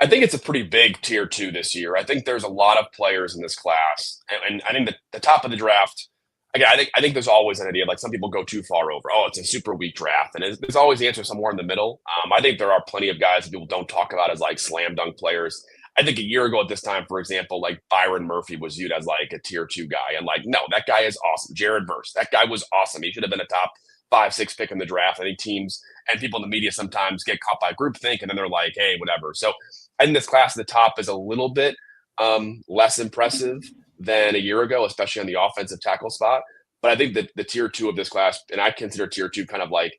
I think it's a pretty big tier 2 this year. I think there's a lot of players in this class. And I think the top of the draft, again, I think there's always an idea, like some people go too far over. Oh, it's a super weak draft. And there's always the answer somewhere in the middle. I think there are plenty of guys that people don't talk about as like slam dunk players. I think a year ago at this time, for example, like Byron Murphy was viewed as like a tier 2 guy. And like, no, that guy is awesome. Jared Verse, that guy was awesome. He should have been a top 5, 6 pick in the draft. I think teams and people in the media sometimes get caught by groupthink and then they're like, hey, whatever. So I think this class at the top is a little bit less impressive than a year ago, especially on the offensive tackle spot. But I think that the tier 2 of this class, and I consider tier 2 kind of like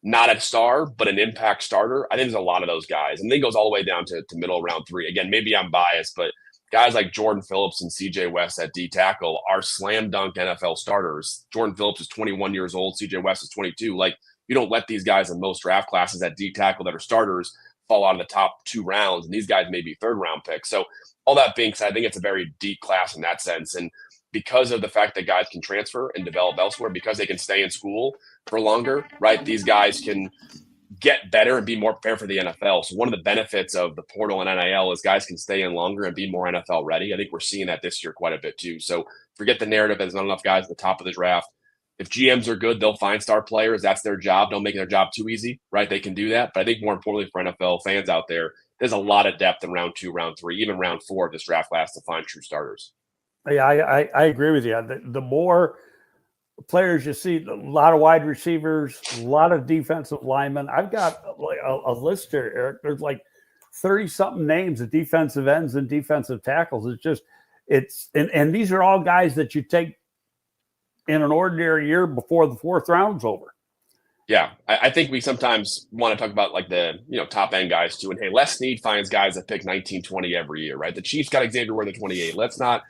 not a star, but an impact starter. I think there's a lot of those guys. And then it goes all the way down to middle round 3. Again, maybe I'm biased, but guys like Jordan Phillips and CJ West at D tackle are slam dunk NFL starters. Jordan Phillips is 21 years old. CJ West is 22. Like, you don't let these guys in most draft classes at D tackle that are starters fall out of the top 2 rounds. And these guys may be 3rd round picks. So all that being said, I think it's a very deep class in that sense. And because of the fact that guys can transfer and develop elsewhere, because they can stay in school for longer, right? These guys can get better and be more prepared for the NFL. So one of the benefits of the portal and NIL is guys can stay in longer and be more NFL ready. I think we're seeing that this year quite a bit too. So forget the narrative. There's not enough guys at the top of the draft. If GMs are good, they'll find star players. That's their job. Don't make their job too easy, right? They can do that. But I think more importantly for NFL fans out there, there's a lot of depth in round 2, round 3, even round 4 of this draft class to find true starters. Yeah, I agree with you. The more players you see, a lot of wide receivers, a lot of defensive linemen. I've got a list here, Eric. There's like 30-something names of defensive ends and defensive tackles. And these are all guys that you take in an ordinary year before the 4th round's over. Yeah, I think we sometimes want to talk about like the top end guys too. And hey, Les Snead finds guys that pick 19, 20 every year, right? The Chiefs got Xavier Worthy 28. Let's not.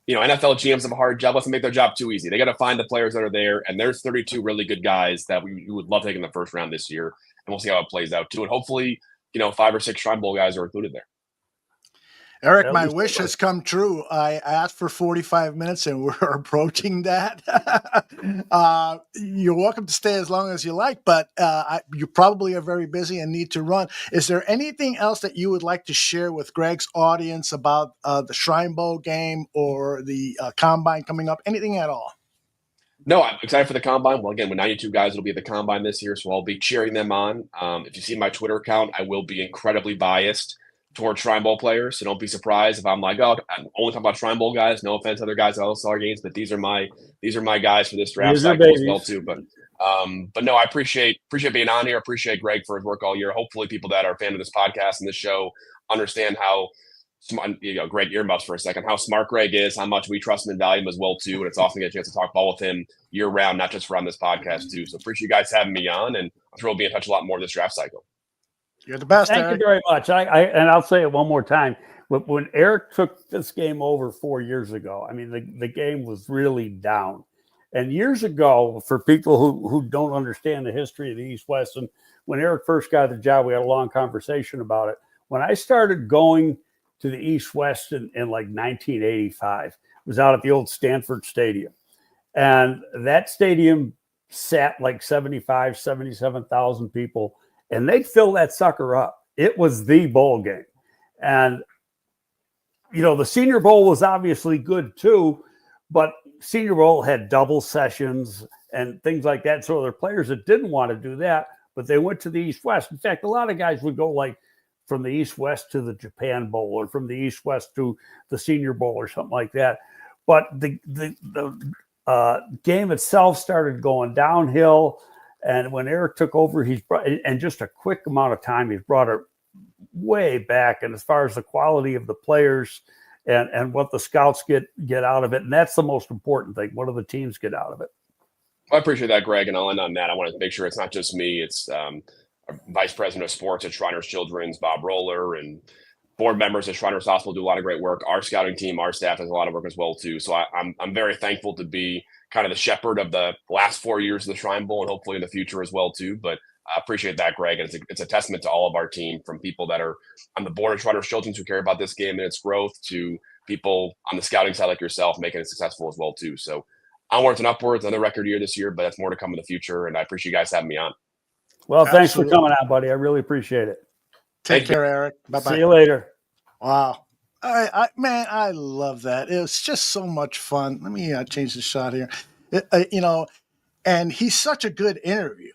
NFL GMs have a hard job. Let's make their job too easy. They got to find the players that are there. And there's 32 really good guys that we would love taking the 1st round this year. And we'll see how it plays out too. And hopefully, 5 or 6 Shrine Bowl guys are included there. Eric, my wish has come true. I asked for 45 minutes and we're approaching that. You're welcome to stay as long as you like, but you probably are very busy and need to run. Is there anything else that you would like to share with Greg's audience about the Shrine Bowl game or the Combine coming up? Anything at all? No, I'm excited for the Combine. Well, again, with 92 guys, it'll be at the Combine this year, so I'll be cheering them on. If you see my Twitter account, I will be incredibly biased towards Shrine Bowl players. So don't be surprised if I'm like, oh, I'm only talking about Shrine Bowl guys. No offense to other guys at All-Star games, but these are my guys for this draft cycle as well too. But no, I appreciate being on here. Appreciate Greg for his work all year. Hopefully people that are a fan of this podcast and this show understand how smart, Greg earmuffs for a second, how smart Greg is, how much we trust him and value him as well too. And it's awesome to get a chance to talk ball with him year round, not just for on this podcast too. So appreciate you guys having me on, and I'm thrilled to be in touch a lot more this draft cycle. You're the best, Thank Eric. you very much. And I'll say it one more time. When Eric took this game over 4 years ago, I mean, the game was really down. And years ago, for people who don't understand the history of the East-West, and when Eric first got the job, we had a long conversation about it. When I started going to the East-West in like 1985, it was out at the old Stanford Stadium. And that stadium sat like 75, 77,000 people. And they'd fill that sucker up. It was the bowl game. And, the Senior Bowl was obviously good too, but Senior Bowl had double sessions and things like that. So there are players that didn't want to do that, but they went to the East-West. In fact, a lot of guys would go like from the East-West to the Japan Bowl or from the East-West to the Senior Bowl or something like that. But the game itself started going downhill. And when Eric took over, he's brought, in just a quick amount of time, he's brought it way back. And as far as the quality of the players and what the scouts get out of it, and that's the most important thing. What do the teams get out of it? Well, I appreciate that, Greg. And I'll end on that. I want to make sure it's not just me. It's our Vice President of Sports at Shriners Children's, Bob Roller, and board members at Shriners Hospital do a lot of great work. Our scouting team, our staff does a lot of work as well, too. So I'm very thankful to be kind of the shepherd of the last 4 years of the Shrine Bowl and hopefully in the future as well too. But I appreciate that, Greg. And it's a testament to all of our team, from people that are on the board of Schroeder's Children's who care about this game and its growth, to people on the scouting side like yourself making it successful as well, too. So onwards and upwards, another record year this year, but that's more to come in the future. And I appreciate you guys having me on. Well, thanks for Absolutely. coming on, buddy. I really appreciate it. Take care, Eric. Bye-bye. See you later. Wow. Man, I love that. It was just so much fun. Let me change the shot here. And he's such a good interview.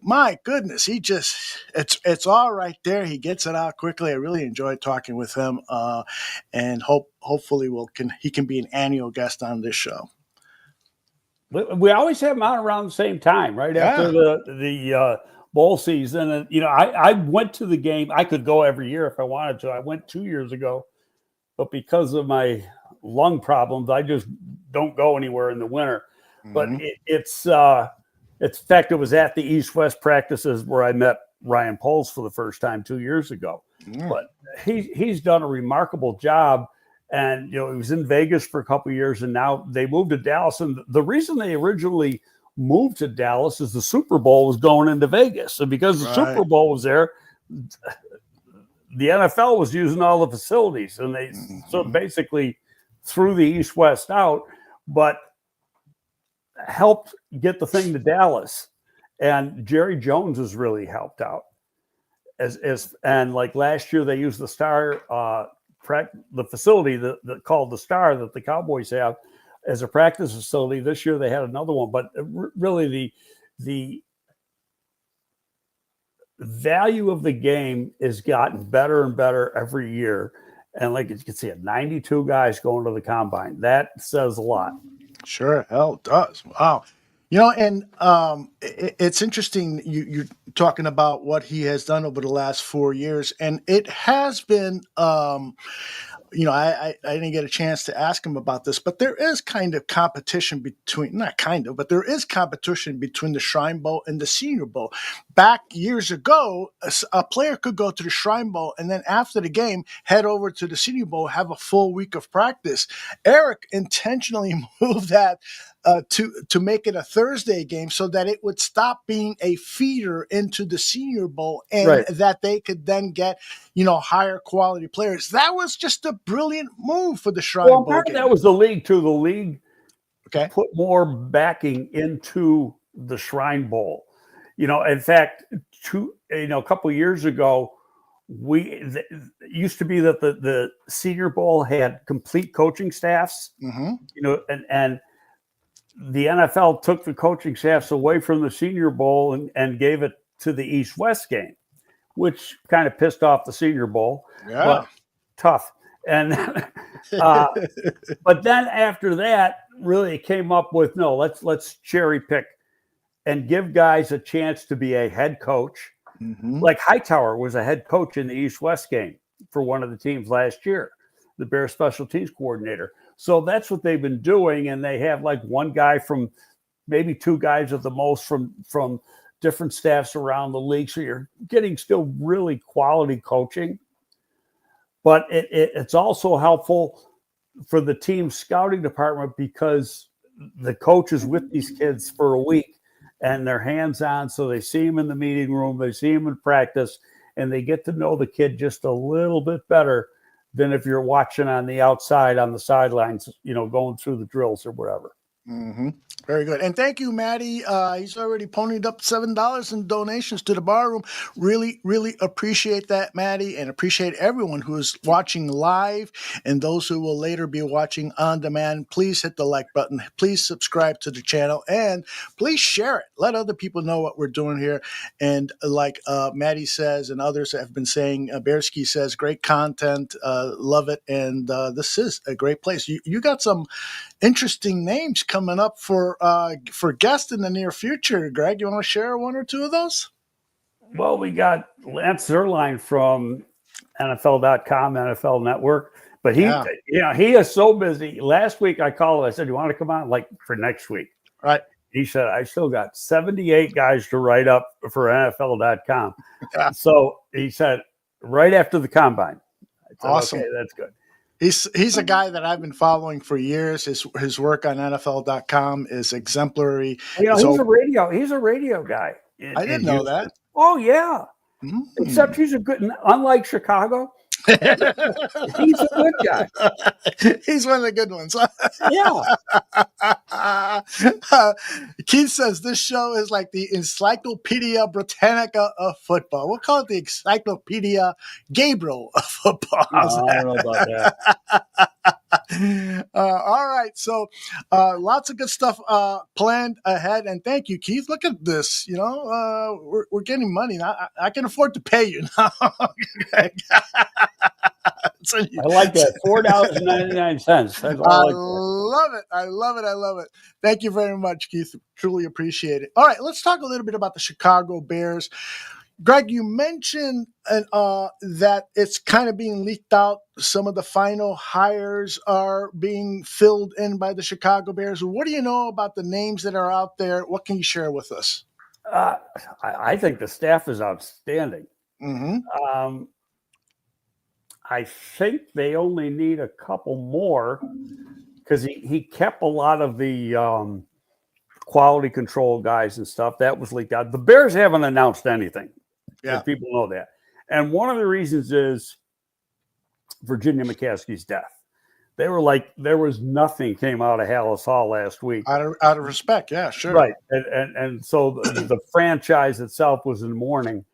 My goodness, it's all right there. He gets it out quickly. I really enjoyed talking with him, and hopefully he can be an annual guest on this show. We always have him on around the same time, right after the bowl season. And I went to the game. I could go every year if I wanted to. I went 2 years ago, but because of my lung problems, I just don't go anywhere in the winter. Mm-hmm. But it's in fact, it was at the East-West practices where I met Ryan Poles for the first time 2 years ago. Mm. But he's done a remarkable job. And, he was in Vegas for a couple of years, and now they moved to Dallas. And the reason they originally moved to Dallas is the Super Bowl was going into Vegas. And because the Super Bowl was there, the NFL was using all the facilities. And they so basically threw the East-West out, but helped get the thing to Dallas. And Jerry Jones has really helped out. And like last year, they used the Star the facility that called the Star that the Cowboys have as a practice facility. This year they had another one, but really the value of the game has gotten better and better every year. And like you can see, 92 guys going to the combine. That says a lot. Sure, hell does. Wow. And it's interesting you're talking about what he has done over the last 4 years, and it has been, I didn't get a chance to ask him about this, but there is kind of competition between the Shrine Bowl and the Senior Bowl. Back years ago, a player could go to the Shrine Bowl and then after the game, head over to the Senior Bowl, have a full week of practice. Eric intentionally moved that to make it a Thursday game so that it would stop being a feeder into the Senior Bowl, and that they could then get, higher quality players. That was just a brilliant move for the Shrine Bowl game. That was the league too. The league put more backing into the Shrine Bowl. In fact, a couple of years ago, it used to be that the Senior Bowl had complete coaching staffs, and the NFL took the coaching staffs away from the Senior Bowl and gave it to the East-West game, which kind of pissed off the Senior Bowl. Yeah. But tough. And but then after that, really it came up with, let's cherry pick and give guys a chance to be a head coach. Mm-hmm. Like Hightower was a head coach in the East-West game for one of the teams last year, the Bears special teams coordinator. So that's what they've been doing, and they have like one guy from, maybe two guys at the most from different staffs around the league. So you're getting still really quality coaching, but it's also helpful for the team scouting department because the coach is with these kids for a week and they're hands-on. So they see him in the meeting room, they see him in practice, and they get to know the kid just a little bit better than if you're watching on the outside, on the sidelines, going through the drills or whatever. Mm-hmm. Very good. And thank you, Maddie. He's already ponied up $7 in donations to the bar room. Really, really appreciate that, Maddie, and appreciate everyone who is watching live and those who will later be watching on demand. Please hit the like button. Please subscribe to the channel, and please share it. Let other people know what we're doing here. And like Maddie says and others have been saying, Bearski says, great content. Love it. And this is a great place. You got some interesting names coming up for guests in the near future. Greg, you want to share one or two of those? Well, we got Lance Zierlein from NFL.com, NFL Network, but he is so busy. Last week I called him. I said, "You want to come on for next week?" Right. He said, "I still got 78 guys to write up for NFL.com." So he said, right after the combine. I said, awesome. Okay, that's good. He's a guy that I've been following for years. His work on NFL.com is exemplary. He's a radio guy. I didn't know Houston. that. Oh yeah. Except he's a good. Unlike Chicago, he's a good guy. He's one of the good ones. Yeah. Keith says this show is like the Encyclopedia Britannica of football. We'll call it the Encyclopedia Gabriel of football. I don't know about that. All right. So lots of good stuff planned ahead. And thank you, Keith. Look at this. You know, we're getting money. I can afford to pay you now. I like that. $4.99. I love it. Thank you very much, Keith. Truly appreciate it. All right, let's talk a little bit about the Chicago Bears. Greg, you mentioned that it's kind of being leaked out. Some of the final hires are being filled in by the Chicago Bears. What do you know about the names that are out there? What can you share with us? I think the staff is outstanding. Mm-hmm. I think they only need a couple more because he kept a lot of the quality control guys and stuff. That was leaked out. The Bears haven't announced anything. Yeah. People know that. And one of the reasons is Virginia McCaskey's death. They were like, there was nothing came out of Hallis Hall last week. Out of respect, yeah, sure. Right. And so the franchise itself was in mourning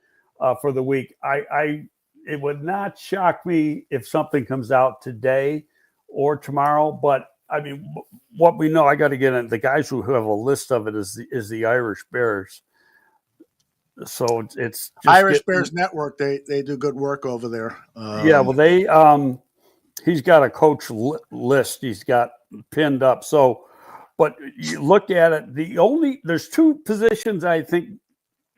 for the week. It would not shock me if something comes out today or tomorrow, but I mean, what we know, I got to get in. The guys who have a list of it is the Irish Bears. So it's just Irish Bears Network. They do good work over there. Yeah, well, they he's got a coach list. He's got pinned up. So, but you look at it. There's two positions I think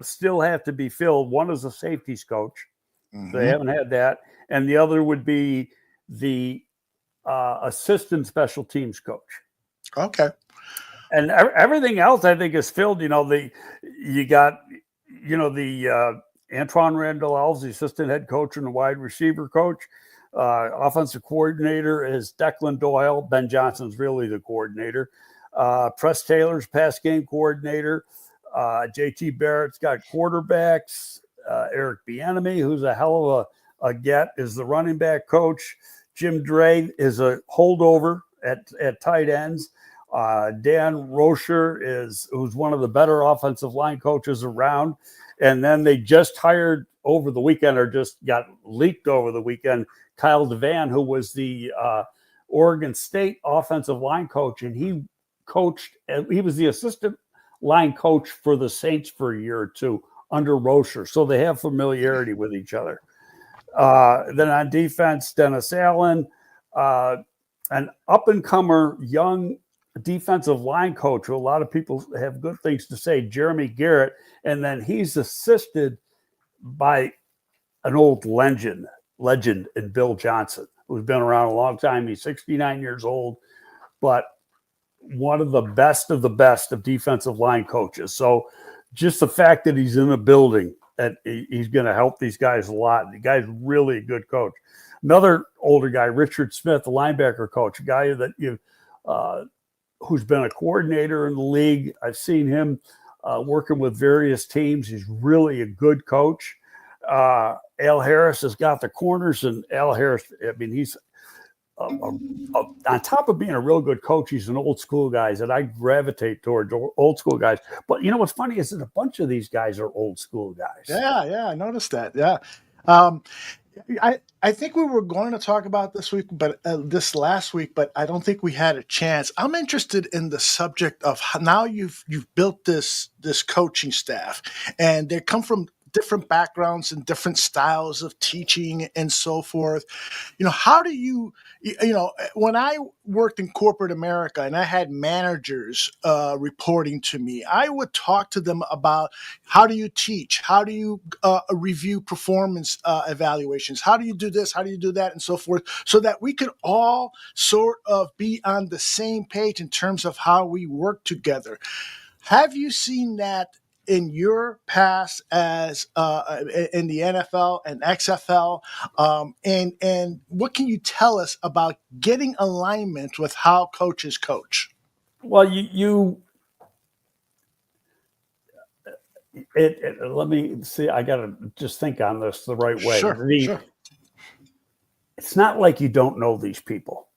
still have to be filled. One is a safeties coach. Mm-hmm. They haven't had that, and the other would be the assistant special teams coach. Okay. And everything else I think is filled. You know, you got Antoine Randall Elves, the assistant head coach and the wide receiver coach. Offensive coordinator is Declan Doyle. Ben Johnson's really the coordinator. Press Taylor's pass game coordinator. JT Barrett's got quarterbacks. Eric Bieniemy, who's a hell of a get, is the running back coach. Jim Dre is a holdover at tight ends. Dan Rocher who's one of the better offensive line coaches around. And then they just hired over the weekend, or just got leaked over the weekend, Kyle Devan, who was the Oregon State offensive line coach, and he was the assistant line coach for the Saints for a year or two under Rocher. So they have familiarity with each other. Then on defense, Dennis Allen, an up-and-comer young defensive line coach who a lot of people have good things to say, Jeremy Garrett, and then he's assisted by an old legend in Bill Johnson, who's been around a long time. He's 69 years old, but one of the best of defensive line coaches. So just the fact that he's in a building, that he's going to help these guys a lot. The guy's really a good coach. Another older guy, Richard Smith, the linebacker coach, a guy that who's been a coordinator in the league. I've seen him working with various teams. He's really a good coach. Al Harris has got the corners, and Al Harris, I mean, he's on top of being a real good coach, he's an old school guy, and I gravitate towards old school guys. But you know what's funny is that a bunch of these guys are old school guys. Yeah, I noticed that. Yeah. I think we were going to talk about this last week, but I don't think we had a chance. I'm interested in the subject of how now you've built this coaching staff, and they come from different backgrounds and different styles of teaching and so forth. You know, how do you when I worked in corporate America and I had managers reporting to me, I would talk to them about how do you teach? How do you review performance evaluations? How do you do this? How do you do that? And so forth, so that we could all sort of be on the same page in terms of how we work together. Have you seen that in your past as in the NFL and XFL, and what can you tell us about getting alignment with how coaches coach? Well, you let me see. I got to just think on this the right way. Sure. It's not like you don't know these people.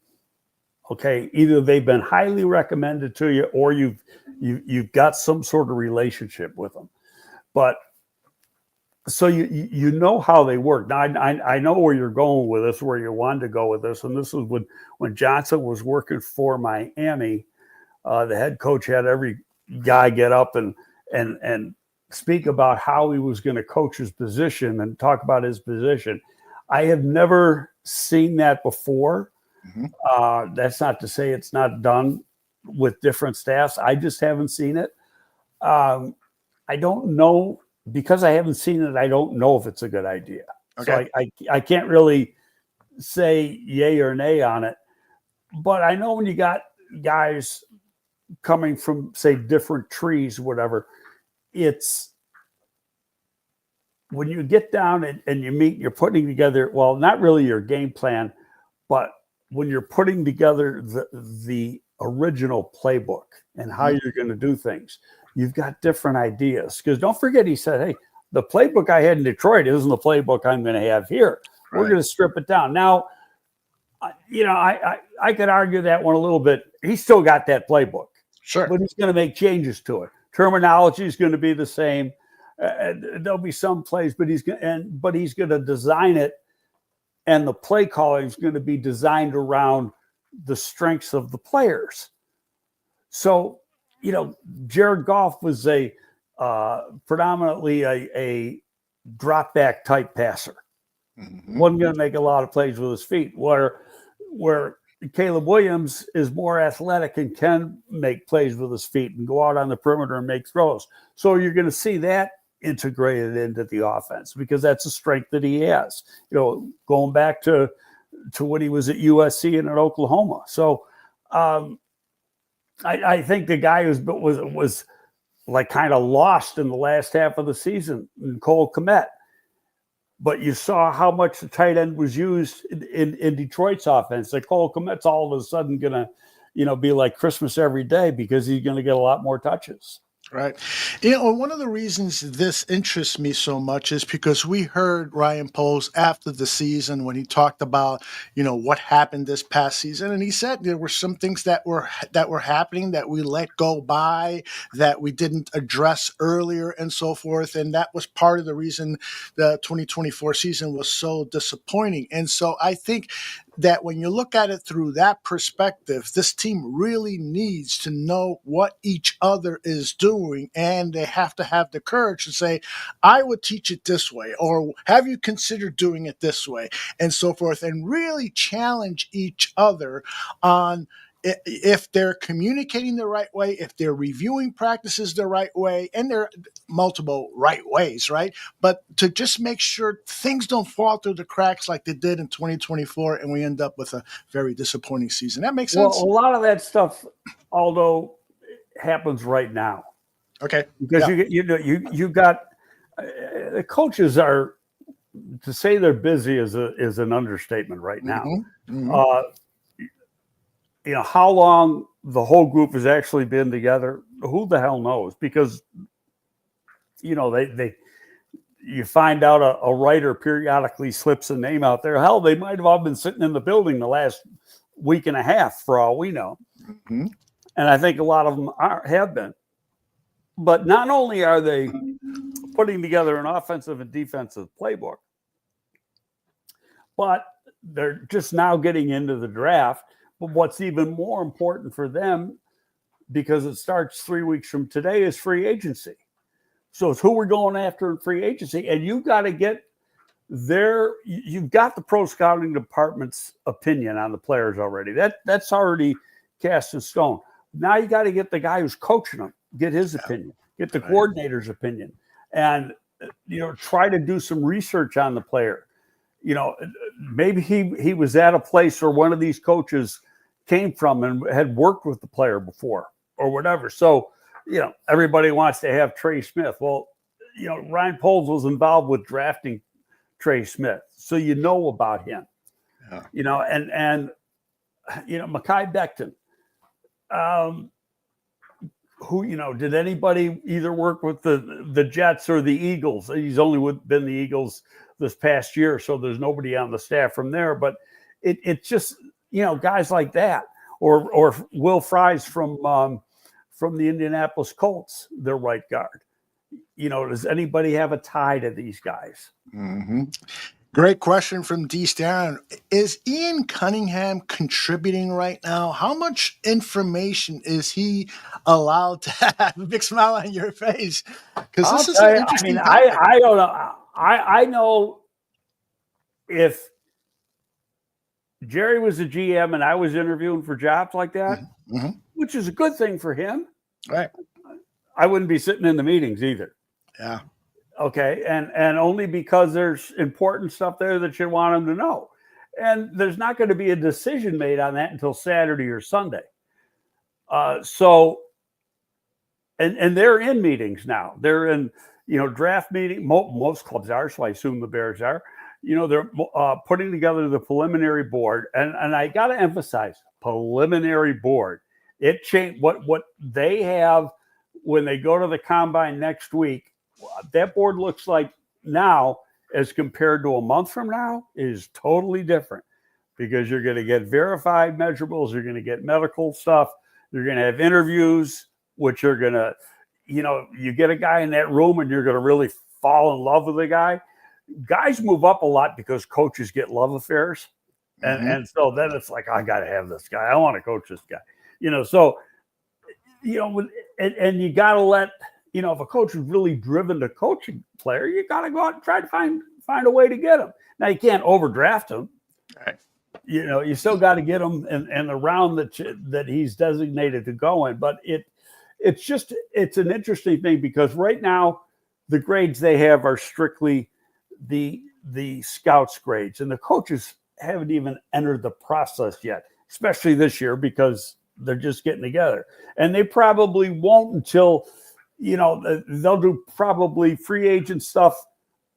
Okay, either they've been highly recommended to you, or you've got some sort of relationship with them. But so you know how they work. Now I know where you're going with this, where you wanted to go with this, and this is when Johnson was working for Miami. The head coach had every guy get up and speak about how he was going to coach his position and talk about his position. I have never seen that before. Mm-hmm. That's not to say it's not done with different staffs. I just haven't seen it. I don't know, because I haven't seen it. I don't know if it's a good idea. Okay. So I can't really say yay or nay on it. But I know when you got guys coming from, say, different trees, whatever, it's when you get down and you meet, you're putting together, well, not really your game plan, but when you're putting together the original playbook and how you're going to do things, you've got different ideas. Because don't forget, he said, hey, the playbook I had in Detroit isn't the playbook I'm going to have here. Right. We're going to strip it down. Now, I could argue that one a little bit. He's still got that playbook. Sure. But he's going to make changes to it. Terminology is going to be the same. There'll be some plays, but he's going to design it, and the play calling is going to be designed around the strengths of the players. So, Jared Goff was a predominantly a drop back type passer. Mm-hmm. Wasn't going to make a lot of plays with his feet. Where Caleb Williams is more athletic and can make plays with his feet and go out on the perimeter and make throws. So you're going to see that integrated into the offense, because that's a strength that he has, going back to when he was at USC and at Oklahoma. So I think the guy was like kind of lost in the last half of the season, Croski-Meritt. But you saw how much the tight end was used in Detroit's offense. Like Croski-Meritt's all of a sudden going to, be like Christmas every day, because he's going to get a lot more touches. Right. One of the reasons this interests me so much is because we heard Ryan Poles after the season when he talked about, what happened this past season. And he said there were some things that were happening that we let go by, that we didn't address earlier and so forth. And that was part of the reason the 2024 season was so disappointing. And so I think that when you look at it through that perspective, this team really needs to know what each other is doing, and they have to have the courage to say, I would teach it this way, or have you considered doing it this way, and so forth, and really challenge each other on if they're communicating the right way, if they're reviewing practices the right way, and there are multiple right ways, right? But to just make sure things don't fall through the cracks like they did in 2024, and we end up with a very disappointing season. That makes sense? Well, a lot of that stuff, although, happens right now. Okay. Because you got the coaches are, to say they're busy is an understatement right now. Mm-hmm. Mm-hmm. How long the whole group has actually been together, who the hell knows? Because, you find out a writer periodically slips a name out there. Hell, they might have all been sitting in the building the last week and a half, for all we know. Mm-hmm. And I think a lot of them have been. But not only are they putting together an offensive and defensive playbook, but they're just now getting into the draft. But what's even more important for them, because it starts 3 weeks from today, is free agency. So it's who we're going after in free agency. And you've got to get you've got the pro scouting department's opinion on the players already. That's already cast in stone. Now you got to get the guy who's coaching them, get his opinion, get the coordinator's opinion, and try to do some research on the player. Maybe he was at a place where one of these coaches came from and had worked with the player before or whatever. So, everybody wants to have Trey Smith. Well, Ryan Poles was involved with drafting Trey Smith. So about him, and Mekhi Becton. who, did anybody either work with the Jets or the Eagles? He's only been the Eagles this past year, so there's nobody on the staff from there. But it's just, guys like that, or Will Fries from the Indianapolis Colts, their right guard. Does anybody have a tie to these guys? Mm-hmm. Great question from D. Staron. Is Ian Cunningham contributing right now? How much information is he allowed to have? A big smile on your face, because this is an interesting topic. I don't know. I know if Jerry was a GM and I was interviewing for jobs like that, mm-hmm. which is a good thing for him. Right. I wouldn't be sitting in the meetings either. Yeah. Okay. And only because there's important stuff there that you want them to know. And there's not going to be a decision made on that until Saturday or Sunday. So they're in meetings now. They're in, draft meeting. Most clubs are, so I assume the Bears are. They're putting together the preliminary board. And I got to emphasize, preliminary board. It changed what they have when they go to the combine next week. That board looks like now, as compared to a month from now, is totally different, because you're going to get verified measurables. You're going to get medical stuff. You're going to have interviews, which are going to, you get a guy in that room and you're going to really fall in love with the guy. Guys move up a lot because coaches get love affairs. And so then it's like, I got to have this guy. I want to coach this guy, so, and you got to let, if a coach is really driven to coaching player, you got to go out and try to find a way to get him. Now, you can't overdraft him. Right. You still got to get him in the round that he's designated to go in. But it's an interesting thing, because right now the grades they have are strictly the scouts grades, and the coaches haven't even entered the process yet, especially this year, because they're just getting together. And they probably won't until, they'll do probably free agent stuff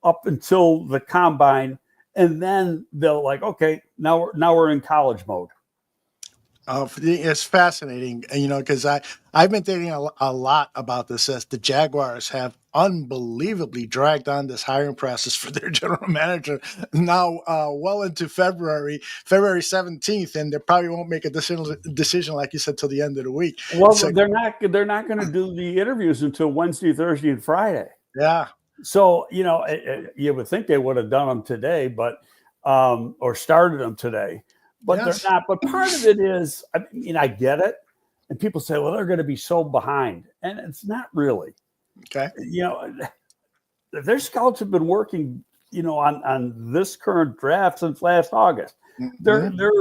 up until the combine. And then they'll okay, now we're in college mode. It's fascinating, because I've been thinking a lot about this, as the Jaguars have unbelievably dragged on this hiring process for their general manager now well into February 17th, and they probably won't make a decision, like you said, till the end of the week. Well, they're not going to do the interviews until Wednesday, Thursday, and Friday. Yeah. So, you would think they would have done them today, but or started them today. But Yes. they're not. But part of it is, I get it. And people say, well, they're going to be so behind. And it's not really. Okay. Their scouts have been working, on this current draft since last August. Mm-hmm. Their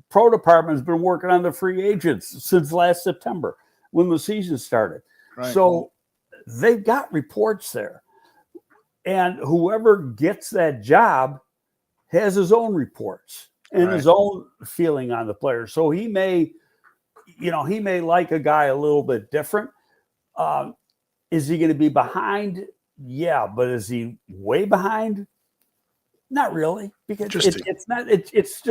pro department has been working on the free agents since last September, when the season started. Right. So they've got reports there. And whoever gets that job has his own reports and his own feeling on the player. So he may like a guy a little bit different. Is he going to be behind? Yeah, but is he way behind? Not really, because it's not. It's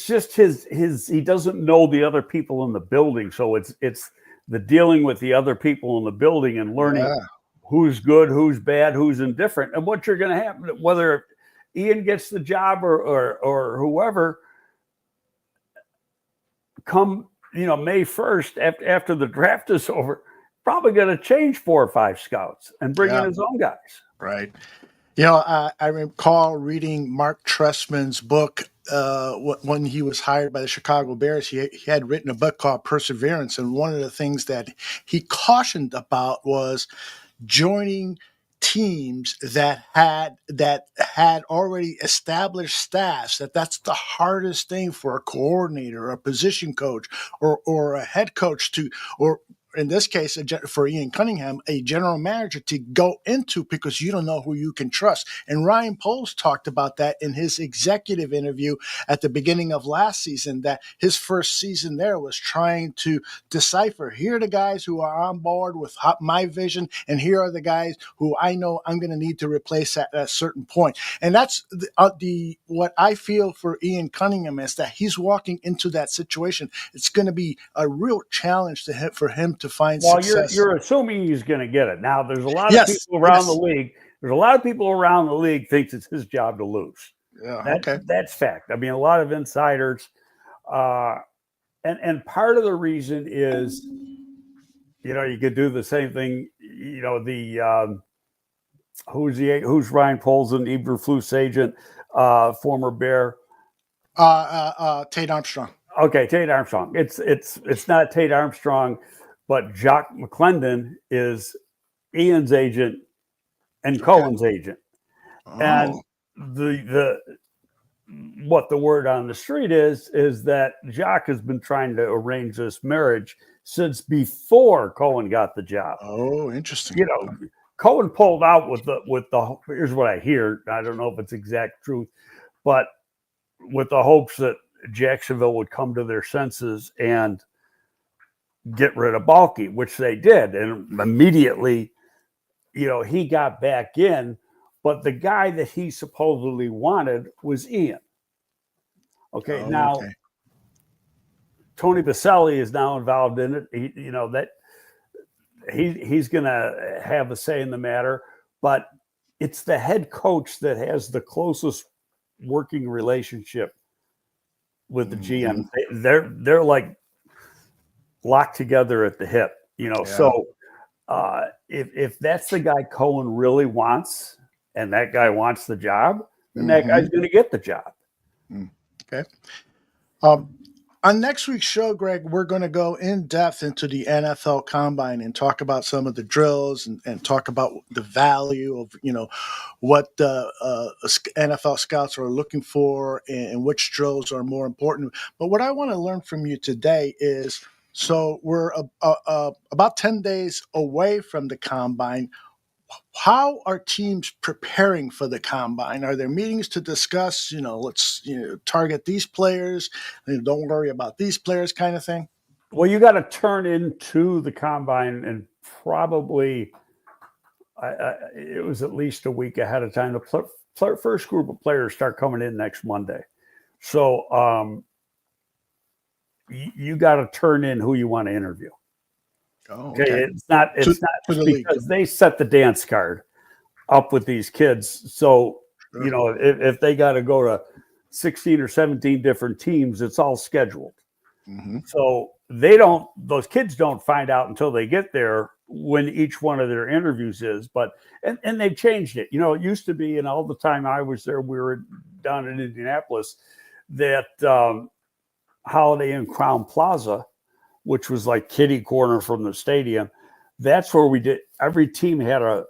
just his. He doesn't know the other people in the building, so it's the dealing with the other people in the building and learning who's good, who's bad, who's indifferent, and what you're going to have, whether Ian gets the job or whoever, come May 1st, after the draft is over, probably going to change 4 or 5 scouts and bring in his own guys. Right. I recall reading Mark Trestman's book when he was hired by the Chicago Bears. He had written a book called Perseverance, and one of the things that he cautioned about was joining teams that had already established staffs. That's the hardest thing for a coordinator, a position coach, or a head coach to, or in this case, for Ian Cunningham, a general manager to go into because you don't know who you can trust. And Ryan Poles talked about that in his executive interview at the beginning of last season, that his first season there was trying to decipher, here are the guys who are on board with my vision, and here are the guys who I know I'm going to need to replace at a certain point. And that's what I feel for Ian Cunningham is that he's walking into that situation. It's going to be a real challenge for him to find success. You're assuming he's going to get it. Now, there's a lot of people around the league. There's a lot of people around the league thinks it's his job to lose. Yeah, That's fact. I mean, a lot of insiders, and part of the reason is, you could do the same thing. Who's Ryan Poles and Eberflus agent, former Bear, Tate Armstrong. Okay, Tate Armstrong. It's not Tate Armstrong, but Jock McClendon is Ian's agent and Cohen's agent. Oh. And what the word on the street is that Jock has been trying to arrange this marriage since before Cohen got the job. Oh, interesting. Cohen pulled out with the here's what I hear. I don't know if it's exact truth, but with the hopes that Jacksonville would come to their senses and get rid of Balky, which they did. And immediately, he got back in, but the guy that he supposedly wanted was Ian. Okay. Tony Baselli is now involved in it. He's going to have a say in the matter, but it's the head coach that has the closest working relationship with the GM. They're like locked together at the hip, So if that's the guy Cohen really wants, and that guy wants the job, then that guy's going to get the job. Okay. On next week's show, Greg, we're going to go in depth into the NFL Combine and talk about some of the drills and talk about the value of, what the NFL scouts are looking for and which drills are more important. But what I want to learn from you today is, so we're about 10 days away from the Combine. How are teams preparing for the Combine? Are there meetings to discuss, let's target these players, and don't worry about these players kind of thing? Well, you got to turn into the Combine, and probably it was at least a week ahead of time. The first group of players start coming in next Monday. So you got to turn in who you want to interview. Oh, okay. Okay. It's not because they set the dance card up with these kids. So, if they got to go to 16 or 17 different teams, it's all scheduled. Mm-hmm. So those kids don't find out until they get there when each one of their interviews is, and they've changed it. It used to be, and all the time I was there, we were down in Indianapolis, that Holiday Inn Crown Plaza, which was like kitty corner from the stadium. That's where we did. Every team had a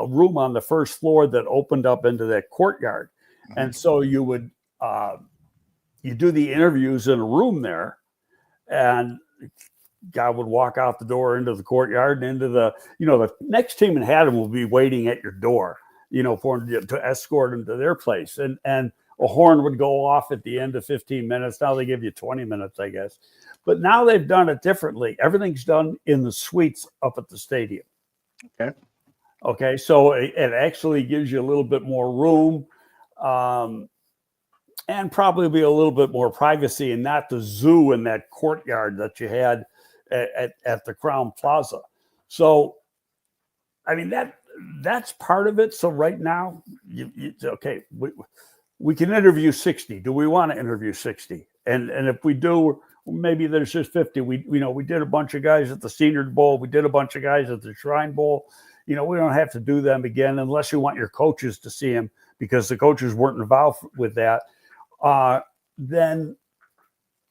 room on the first floor that opened up into that courtyard. Mm-hmm. And so you would, you do the interviews in a room there, and guy would walk out the door into the courtyard and into the next team in Haddam will be waiting at your door, for them to escort them to their place. And a horn would go off at the end of 15 minutes. Now they give you 20 minutes, I guess. But now they've done it differently. Everything's done in the suites up at the stadium. Okay. So it actually gives you a little bit more room, and probably be a little bit more privacy, and not the zoo in that courtyard that you had at the Crown Plaza. So, I mean, that's part of it. So right now, okay, we can interview 60. Do we want to interview 60? And if we do, maybe there's just 50. We did a bunch of guys at the Senior Bowl. We did a bunch of guys at the Shrine Bowl. We don't have to do them again unless you want your coaches to see them, because the coaches weren't involved with that. Then,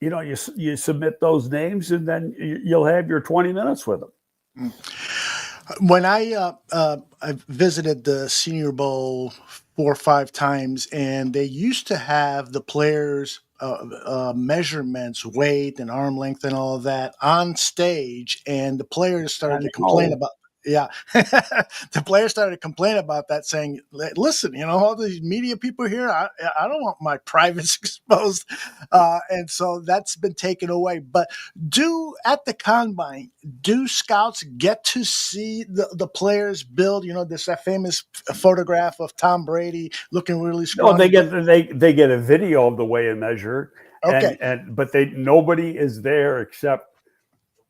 you submit those names, and then you'll have your 20 minutes with them. When I visited the Senior Bowl 4 or 5 times, and they used to have the players measurements, weight and arm length and all of that on stage, and the players started to complain about. Yeah, the players started to complain about that, saying, "Listen, all these media people here, I don't want my privacy exposed," and so that's been taken away. But at the combine, do scouts get to see the players build? There's that famous photograph of Tom Brady looking really strong. No, they get a video of the weigh and measure. Okay, but nobody is there except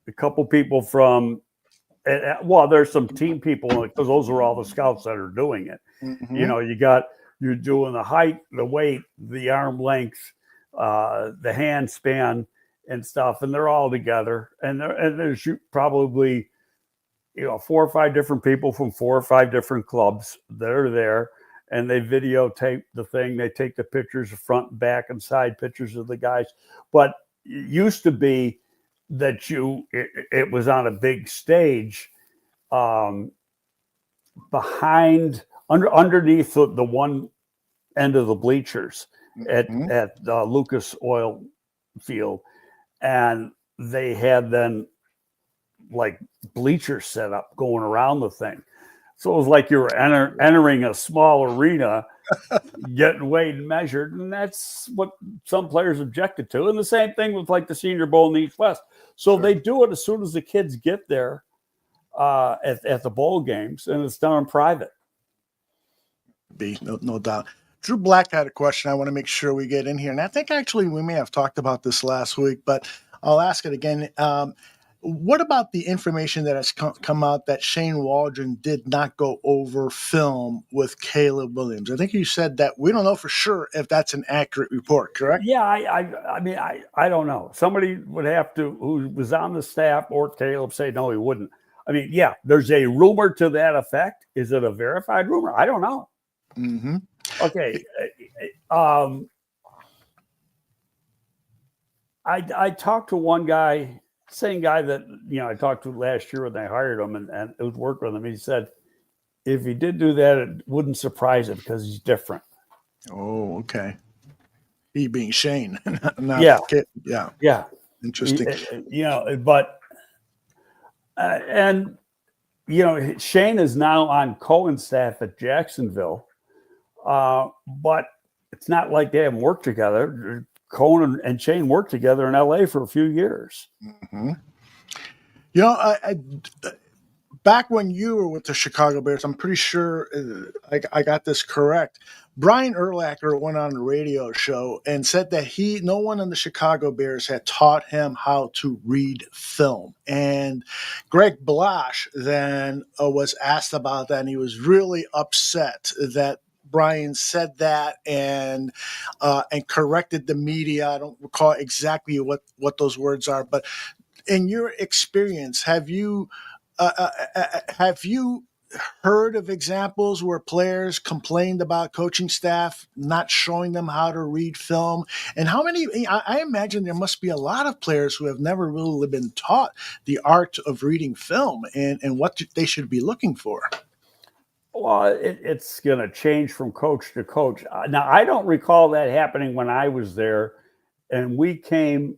a couple people from. There's some team people because those are all the scouts that are doing it. Mm-hmm. You're doing the height, the weight, the arm length, the hand span and stuff, and they're all together. And there's probably 4 or 5 different people from 4 or 5 different clubs that are there, and they videotape the thing. They take the pictures, front, back, and side pictures of the guys. But it used to be that it was on a big stage underneath the one end of the bleachers at Lucas Oil Field, and they had then like bleachers set up going around the thing. So it was like you were entering a small arena, getting weighed and measured, and that's what some players objected to. And the same thing with like the Senior Bowl in the East West. So They do it as soon as the kids get there at the bowl games, and it's done in private. No doubt. Drew Black had a question I want to make sure we get in here, and I think actually we may have talked about this last week, but I'll ask it again. What about the information that has come out that Shane Waldron did not go over film with Caleb Williams? I think you said that we don't know for sure if that's an accurate report, correct? Yeah, I mean, I don't know. Somebody would have to, who was on the staff or Caleb, say no, he wouldn't. I mean, yeah, there's a rumor to that effect. Is it a verified rumor? I don't know. Mm-hmm. Okay. I talked to one guy, same guy that I talked to last year when they hired him and it was working with him. He said if he did do that, it wouldn't surprise him because he's different. Oh, okay. He being Shane, not yeah, Kid. Yeah. Interesting. But Shane is now on Cohen's staff at Jacksonville, but it's not like they haven't worked together. Cohen and Shane worked together in LA for a few years. Mm-hmm. I back when you were with the Chicago Bears, I'm pretty sure I got this correct. Brian Urlacher went on a radio show and said that no one in the Chicago Bears had taught him how to read film. And Greg Blash then was asked about that, and he was really upset that Brian said that and corrected the media. I don't recall exactly what those words are, but in your experience, have you heard of examples where players complained about coaching staff not showing them how to read film? And how many? I imagine there must be a lot of players who have never really been taught the art of reading film and what they should be looking for. Well, it's going to change from coach to coach. Now, I don't recall that happening when I was there, and we came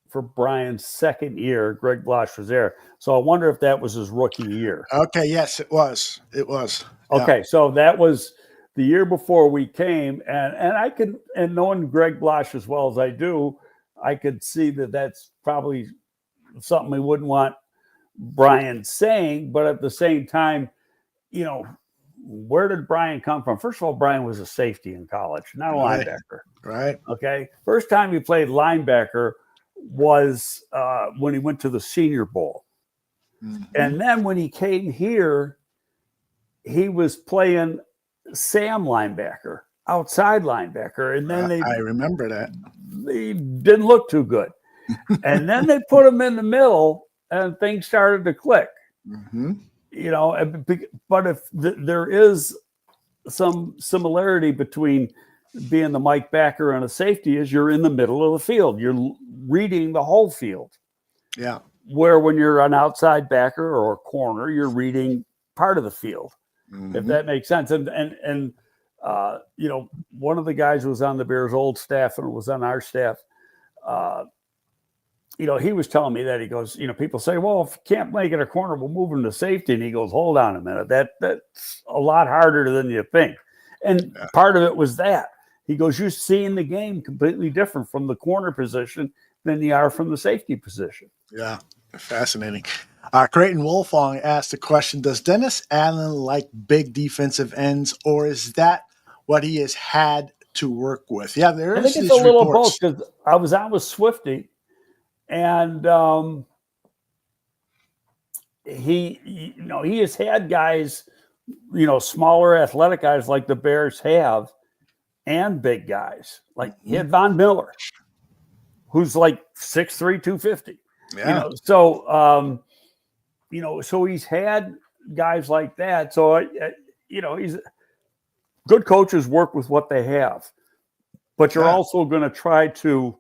for Brian's second year. Greg Blash was there. So I wonder if that was his rookie year. Okay, yes, it was. It was. Okay, yeah. So that was the year before we came, and knowing Greg Blash as well as I do, I could see that that's probably something we wouldn't want Brian saying, but at the same time, where did Brian come from? First of all, Brian was a safety in college, not a linebacker. Right. Okay. First time he played linebacker was when he went to the Senior Bowl. Mm-hmm. And then when he came here, he was playing Sam linebacker, outside linebacker. And then I remember that. He didn't look too good. And then they put him in the middle and things started to click. Mm-hmm. But if there is some similarity between being the Mike backer and a safety is you're in the middle of the field. You're reading the whole field. Yeah. Where when you're an outside backer or a corner, you're reading part of the field, if that makes sense. And One of the guys was on the Bears' old staff and was on our staff. He was telling me that he goes, people say, well, if you can't make it a corner, we'll move him to safety. And he goes, hold on a minute. That's a lot harder than you think. And part of it was that. He goes, you're seeing the game completely different from the corner position than you are from the safety position. Yeah, fascinating. Creighton Wolfong asked the question, does Dennis Allen like big defensive ends, or is that what he has had to work with? Yeah, there is. I think it's a little both, because I was out with Swifty, and he has had guys, smaller athletic guys like the Bears have, and big guys. Like he had Von Miller, who's like 6'3", 250. Yeah. So he's had guys like that. So, he's good coaches work with what they have, but you're also going to try to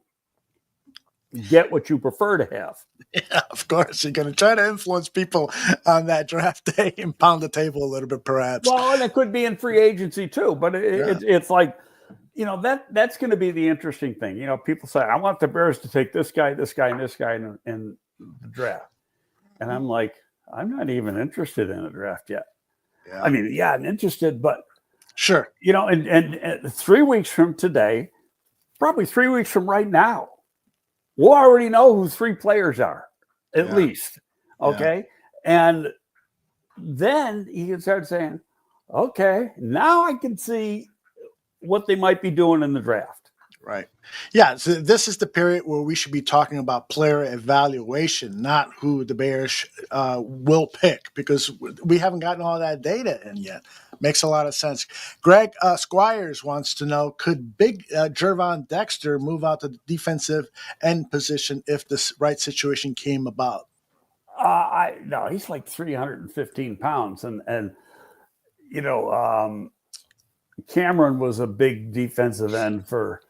get what you prefer to have. Yeah, of course. You're going to try to influence people on that draft day and pound the table a little bit, perhaps. Well, and it could be in free agency too, but it's like, that's going to be the interesting thing. People say, I want the Bears to take this guy, and this guy in the draft. And I'm like, I'm not even interested in a draft yet. Yeah. I mean, I'm interested, but sure. And 3 weeks from today, probably 3 weeks from right now, we'll already know who 3 players are, at least. Okay. Yeah. And then he can start saying, okay, now I can see what they might be doing in the draft. Right. Yeah. So this is the period where we should be talking about player evaluation, not who the Bears will pick, because we haven't gotten all that data in yet. Makes a lot of sense. Greg Squires wants to know, could big Gervon Dexter move out to the defensive end position if the right situation came about? No, he's like 315 pounds. And Cameron was a big defensive end for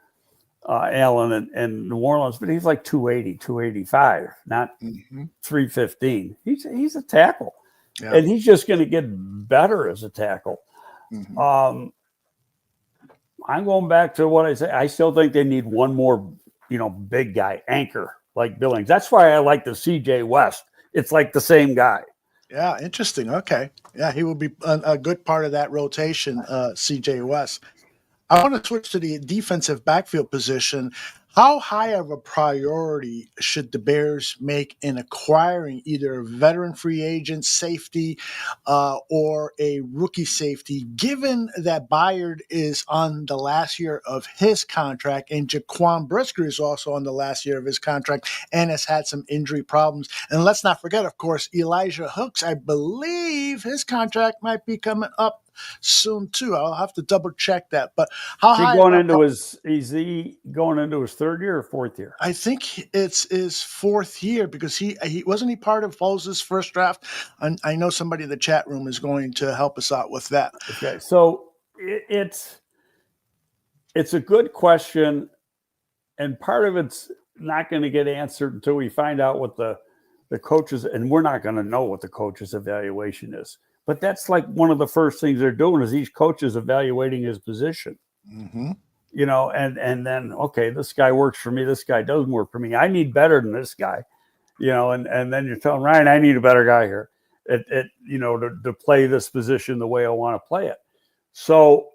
Allen and New Orleans, but he's like 280, 285, not 315. He's a tackle, and he's just going to get better as a tackle. I'm going back to what I say. I still think they need one more, big guy, anchor like Billings. That's why I like the CJ West. It's like the same guy. Yeah, interesting. Okay. Yeah, he will be a good part of that rotation, CJ West. I want to switch to the defensive backfield position. How high of a priority should the Bears make in acquiring either a veteran free agent safety or a rookie safety, given that Byard is on the last year of his contract and Jaquan Brisker is also on the last year of his contract and has had some injury problems? And let's not forget, of course, Elijah Hooks. I believe his contract might be coming up soon too. I'll have to double check that. But how high? Is he going into his third year or fourth year? I think it's his fourth year, because he wasn't part of Foles' first draft. And I know somebody in the chat room is going to help us out with that. Okay, so it's a good question, and part of it's not going to get answered until we find out what the coaches, and we're not going to know what the coach's evaluation is. But that's like one of the first things they're doing is each coach is evaluating his position. And then, okay, this guy works for me. This guy doesn't work for me. I need better than this guy, and then you're telling Ryan, I need a better guy here to play this position the way I want to play it. So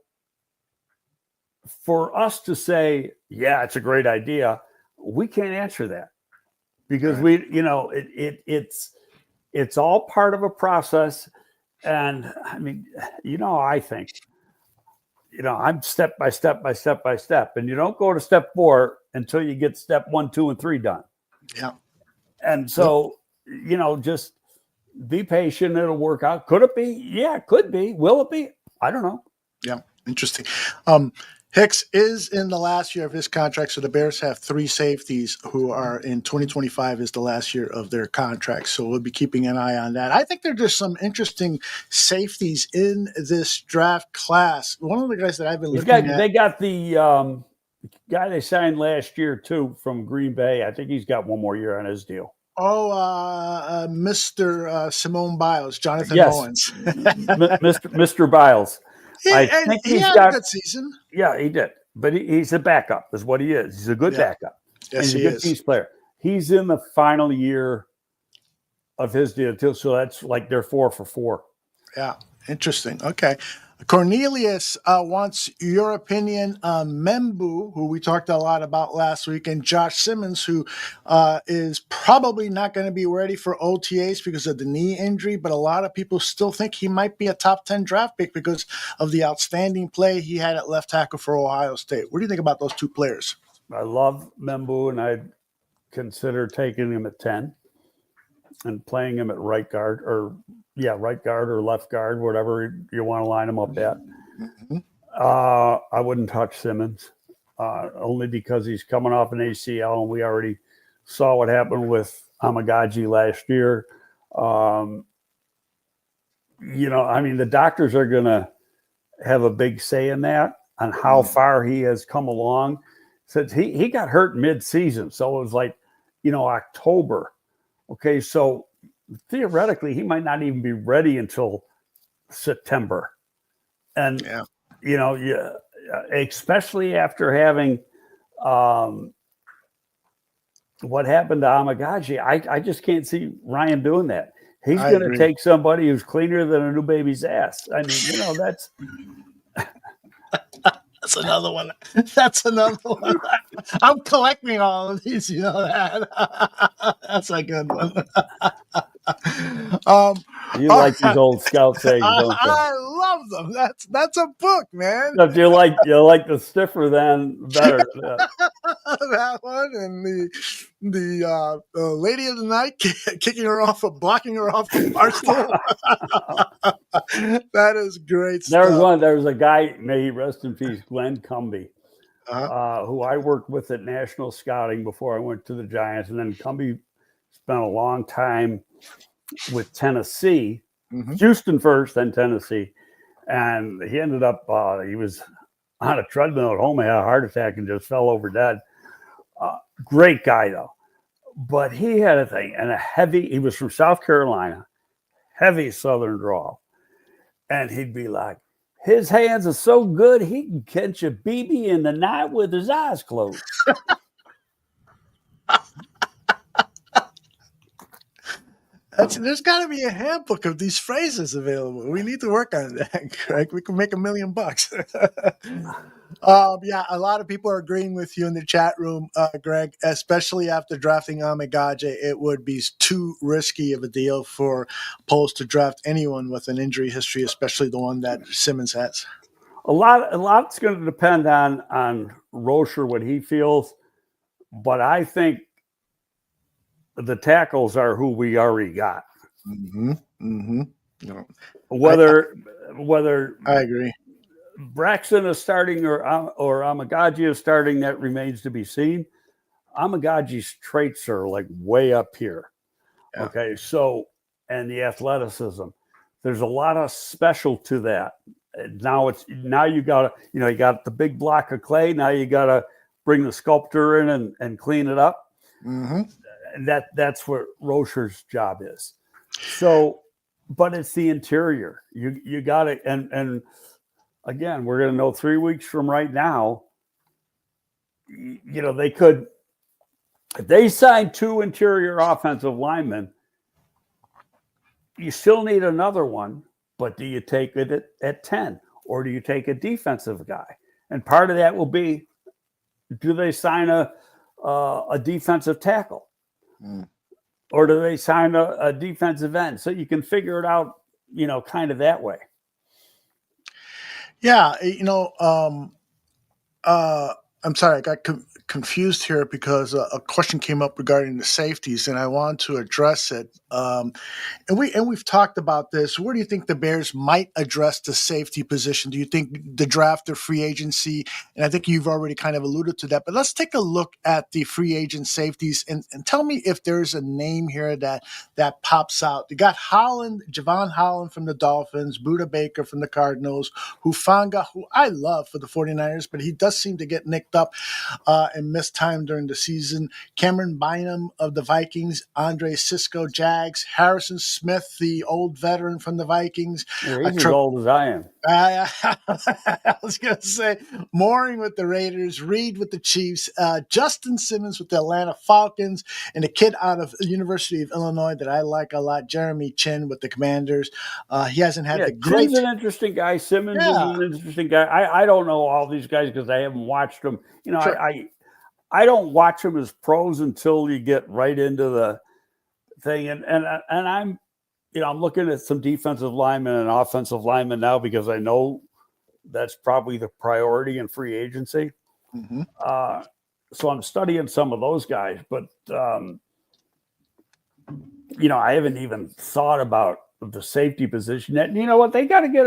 for us to say, yeah, it's a great idea, we can't answer that because it's all part of a process. And I mean, I think, I'm step by step by step by step, and you don't go to step 4 until you get step 1, 2, and 3 done. Yeah. And so, just be patient. It'll work out. Could it be? Yeah, it could be. Will it be? I don't know. Yeah. Interesting. Hicks is in the last year of his contract, so the Bears have 3 safeties who are in 2025 is the last year of their contract. So we'll be keeping an eye on that. I think there's just some interesting safeties in this draft class. One of the guys that I've been looking at. They got the guy they signed last year, too, from Green Bay. I think he's got one more year on his deal. Mr. Simone Biles, Jonathan Yes. Owens. Mr. Biles. I think he he's had got a good season. Yeah, he did. But he's a backup, is what he is. He's a good backup. Yes, and he's he a good is. piece player. He's in the final year of his deal, too. So that's like they're 4 for 4. Yeah, interesting. Okay. Cornelius wants your opinion on Membu, who we talked a lot about last week, and Josh Simmons, who is probably not going to be ready for OTAs because of the knee injury, but a lot of people still think he might be a top 10 draft pick because of the outstanding play he had at left tackle for Ohio State. What do you think about those two players? I love Membu, and I'd consider taking him at 10 and playing him at right guard or left guard, whatever you want to line him up at. Mm-hmm. I wouldn't touch Simmons only because he's coming off an ACL, and we already saw what happened with Amagaji last year. The doctors are going to have a big say in that, on how far he has come along. Since he got hurt mid-season, so it was like, October. Okay, so theoretically, he might not even be ready until September. And, especially after having what happened to Amagaji, I just can't see Ryan doing that. He's going to take somebody who's cleaner than a new baby's ass. I mean, that's... That's another one. That's another one. I'm collecting all of these, you know that. That's a good one. You like these old scout sayings, don't you? I love them. That's a book, man. If you like the stiffer than better. That one and the lady of the night blocking her off the bar stool. That is great stuff. There was a guy, may he rest in peace, Glenn Cumbie, who I worked with at National Scouting before I went to the Giants. And then Cumbie spent a long time with Tennessee, Houston first, then Tennessee. And he ended up, he was on a treadmill at home, had a heart attack and just fell over dead. Great guy, though. But he had a thing, and he was from South Carolina, heavy Southern drawl. And he'd be like, his hands are so good, he can catch a BB in the night with his eyes closed. There's got to be a handbook of these phrases available. We need to work on that, Greg. We can make $1 million. A lot of people are agreeing with you in the chat room, Greg, especially after drafting Amagaje. It would be too risky of a deal for Poles to draft anyone with an injury history, especially the one that Simmons has. A lot's going to depend on Rocher, what he feels. But I think the tackles are who we already got. Whether I agree. Braxton is starting or Amagaji is starting, that remains to be seen. Amagaji's traits are like way up here. Yeah. Okay, so, and the athleticism, there's a lot of special to that. Now you got you got the big block of clay. Now you got to bring the sculptor in and clean it up. And that's what Rocher's job is. So, but it's the interior. You got it. And again, we're going to know 3 weeks from right now, they could, if they sign 2 interior offensive linemen, you still need another one, but do you take it at 10 or do you take a defensive guy? And part of that will be, do they sign a defensive tackle? Or do they sign a defensive end? So you can figure it out, kind of that way. Yeah. I'm sorry, I got confused here because a question came up regarding the safeties, and I want to address it. And we've talked about this. Where do you think the Bears might address the safety position? Do you think the draft or free agency? And I think you've already kind of alluded to that. But let's take a look at the free agent safeties and tell me if there's a name here that pops out. You got Javon Holland from the Dolphins, Buda Baker from the Cardinals, Hufanga, who I love for the 49ers, but he does seem to get nicked up. and missed time during the season. Cameron Bynum of the Vikings, Andre Sisco, Jags, Harrison Smith, the old veteran from the Vikings. He's as old as I am. I was going to say Mooring with the Raiders, Reed with the Chiefs, Justin Simmons with the Atlanta Falcons, and a kid out of the University of Illinois that I like a lot, Jeremy Chin with the Commanders. He hasn't had the great. Chin's an interesting guy. Simmons is an interesting guy. I don't know all these guys because I haven't watched them. You know, Sure. I don't watch them as pros until you get right into the thing, and I'm. You know, I'm looking at some defensive linemen and offensive linemen now because I know that's probably the priority in free agency. Mm-hmm. So I'm studying some of those guys, but you know, I haven't even thought about the safety position. And you know what? They got to get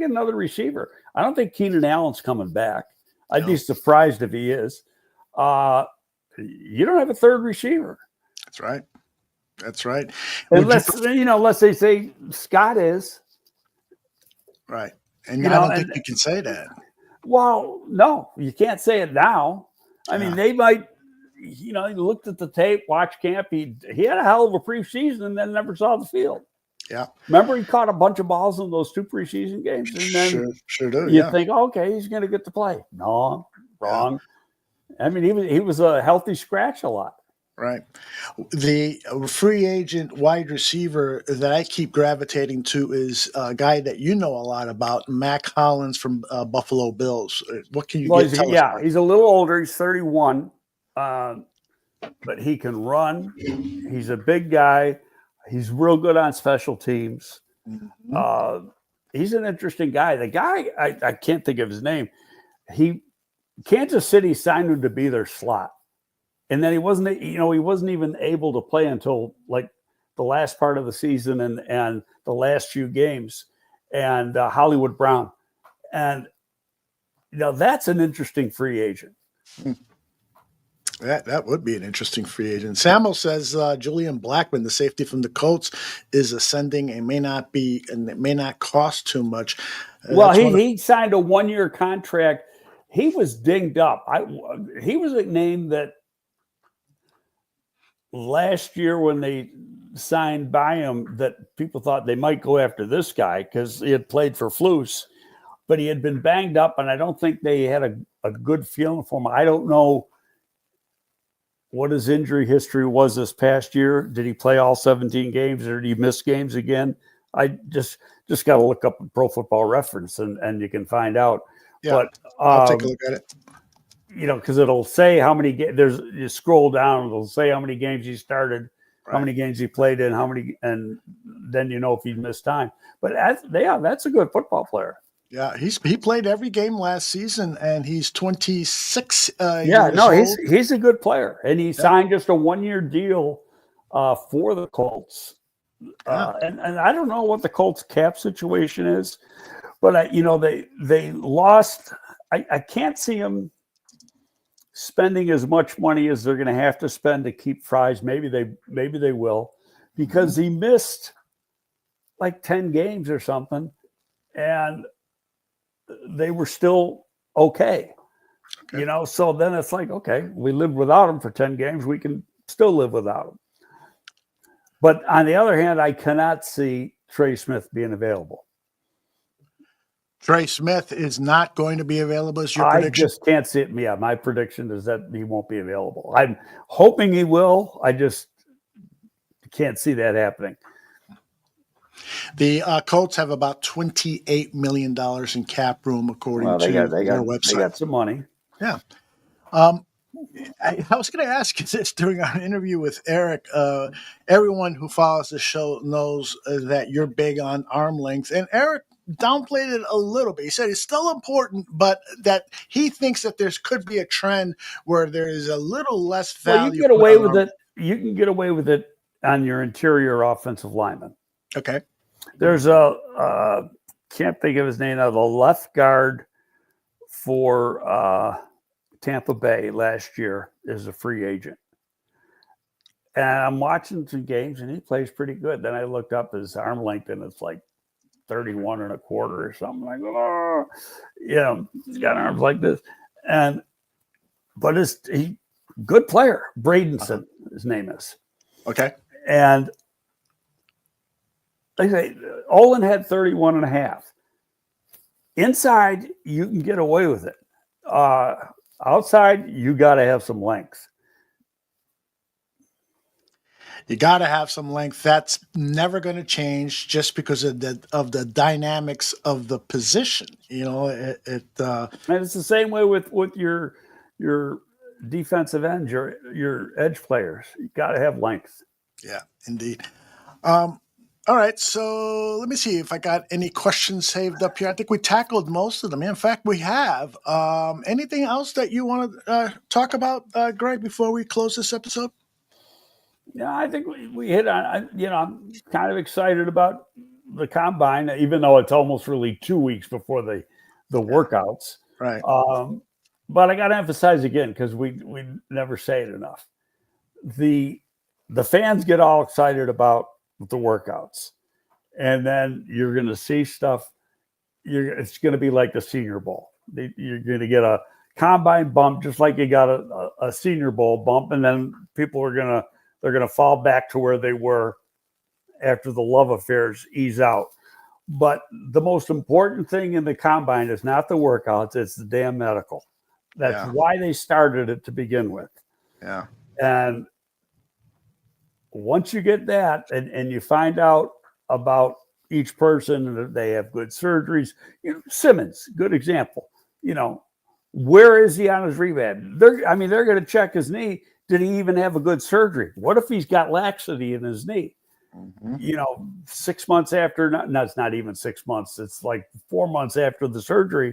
another receiver. I don't think Keenan Allen's coming back. I'd be surprised if he is. You don't have a third receiver. That's right. That's right. Unless they say Scott is. Right. And I don't think you can say that. Well, no, you can't say it now. I mean, they might, you know, he looked at the tape, watched camp. He had a hell of a preseason and then never saw the field. Yeah. Remember, he caught a bunch of balls in those 2 preseason games. And then sure do. You think, okay, he's going to get to play. No, wrong. Yeah. I mean, he was a healthy scratch a lot. Right. The free agent wide receiver that I keep gravitating to is a guy that you know a lot about, Mac Hollins from Buffalo Bills. What can you get? He's a little older. He's 31, but he can run. He's a big guy. He's real good on special teams. Mm-hmm. He's an interesting guy. The guy, I can't think of his name. Kansas City signed him to be their slot. And then he wasn't even able to play until like the last part of the season and the last few games. And Hollywood Brown, and you know that's an interesting free agent. That would be an interesting free agent. Samuel says Julian Blackman, the safety from the Colts, is ascending and it may not cost too much. Well, he signed a 1-year contract. He was dinged up. He was a name that. Last year when they signed by him that people thought they might go after this guy because he had played for Flus, but he had been banged up and I don't think they had a good feeling for him. I don't know what his injury history was this past year. Did he play all 17 games or did he miss games again? I just got to look up Pro Football Reference and you can find out. Yeah, but I'll take a look at it. You know, because it'll say how many you scroll down, it'll say how many games he started, how many games he played in, and then you know if he missed time. But that's a good football player. Yeah, he played every game last season, and he's 26. He's a good player, and he signed just a 1-year deal for the Colts. And I don't know what the Colts cap situation is, but they lost. I can't see him spending as much money as they're going to have to spend to keep Fries. Maybe they will, because he missed like 10 games or something, and they were still okay. You know, so then it's like, okay, we lived without him for 10 games. We can still live without him. But on the other hand, I cannot see Trey Smith being available. Trey Smith is not going to be available, is your prediction? I just can't see it. Yeah, my prediction is that he won't be available. I'm hoping he will. I just can't see that happening. The Colts have about $28 million in cap room, according to their website. They got some money. Yeah. I was going to ask you this during our interview with Eric. Everyone who follows the show knows that you're big on arm length. And Eric downplayed it a little bit. He said it's still important, but that he thinks that there could be a trend where there is a little less value. Well, you get away with it. You can get away with it on your interior offensive lineman. Okay. There's can't think of his name now, the left guard for Tampa Bay last year is a free agent. And I'm watching some games and he plays pretty good. Then I looked up his arm length and it's like 31 and a quarter or something. Like, oh, you know, he's got arms like this. but he good player. Bradenson, his name is. Okay. And like I say, Olin had 31 and a half. Inside, you can get away with it. Outside, you got to have some length. You got to have some length. That's never going to change just because of the dynamics of the position. You know, and it's the same way with your defensive ends, your edge players. You got to have length. Yeah, indeed. All right, so let me see if I got any questions saved up here. I think we tackled most of them. In fact, we have. Anything else that you want to talk about, Greg, before we close this episode? Yeah, I think we hit on, I'm kind of excited about the combine, even though it's almost really 2 weeks before the workouts. Right. But I got to emphasize again, because we never say it enough. The fans get all excited about the workouts, and then you're going to see stuff. It's going to be like the Senior Bowl. You're going to get a combine bump, just like you got a Senior Bowl bump, and then people are they're going to fall back to where they were after the love affairs ease out. But the most important thing in the combine is not the workouts, it's the damn medical. That's why they started it to begin with. Yeah. And once you get that and you find out about each person, that they have good surgeries, Simmons, good example, where is he on his rehab? They're going to check his knee. Did he even have a good surgery? What if he's got laxity in his knee? Mm-hmm. 6 months after, it's not even 6 months. It's like 4 months after the surgery,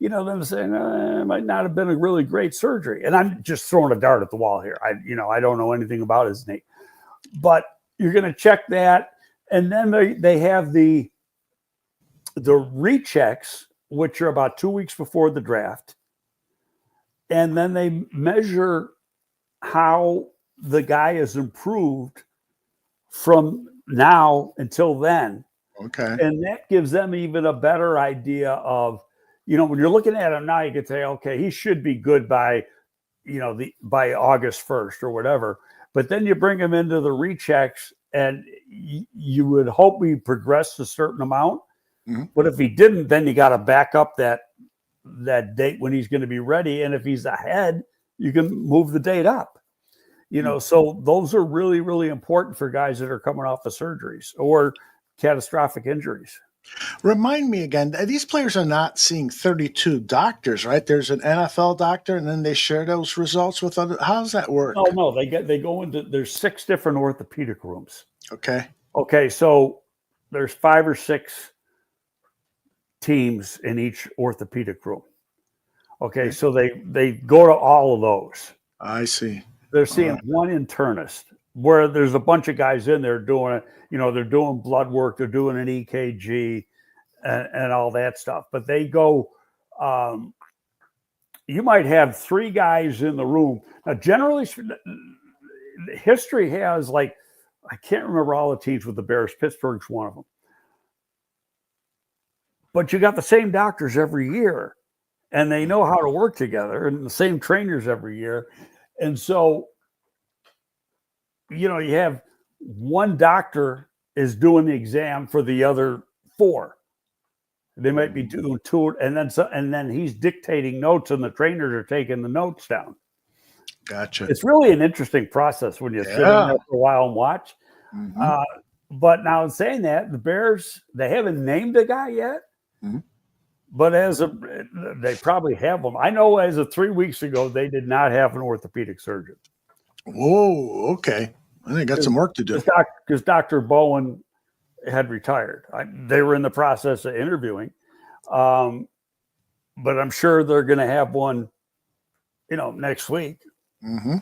them saying it might not have been a really great surgery. And I'm just throwing a dart at the wall here. I don't know anything about his knee, but you're going to check that. And then they have the rechecks, which are about 2 weeks before the draft. And then they measure how the guy is improved from now until then. Okay. And that gives them even a better idea of, when you're looking at him now, you could say, okay, he should be good by, by August 1st or whatever. But then you bring him into the rechecks and you would hope he progressed a certain amount. Mm-hmm. But if he didn't, then you got to back up that date when he's going to be ready. And if he's ahead, you can move the date up. So those are really, really important for guys that are coming off of surgeries or catastrophic injuries. Remind me again, these players are not seeing 32 doctors, right? There's an NFL doctor, and then they share those results with other. How does that work? No, they go into. There's 6 different orthopedic rooms. Okay. So there's 5 or 6 teams in each orthopedic room. Okay. So they go to all of those. I see. They're seeing one internist where there's a bunch of guys in there doing it. They're doing blood work, they're doing an EKG and all that stuff. But they go, you might have 3 guys in the room. Now, generally, history has I can't remember all the teams with the Bears. Pittsburgh's one of them. But you got the same doctors every year, and they know how to work together, and the same trainers every year. And so, you have one doctor is doing the exam for the other 4. They might be doing 2, and then he's dictating notes, and the trainers are taking the notes down. Gotcha. It's really an interesting process when you sit in there for a while and watch. Mm-hmm. But now, in saying that, the Bears, they haven't named a guy yet. Mm-hmm. But they probably have them. I know as of 3 weeks ago, they did not have an orthopedic surgeon. Whoa, okay. They got some work to do. Because Dr. Bowen had retired. They were in the process of interviewing. But I'm sure they're going to have one, next week. Mm-hmm.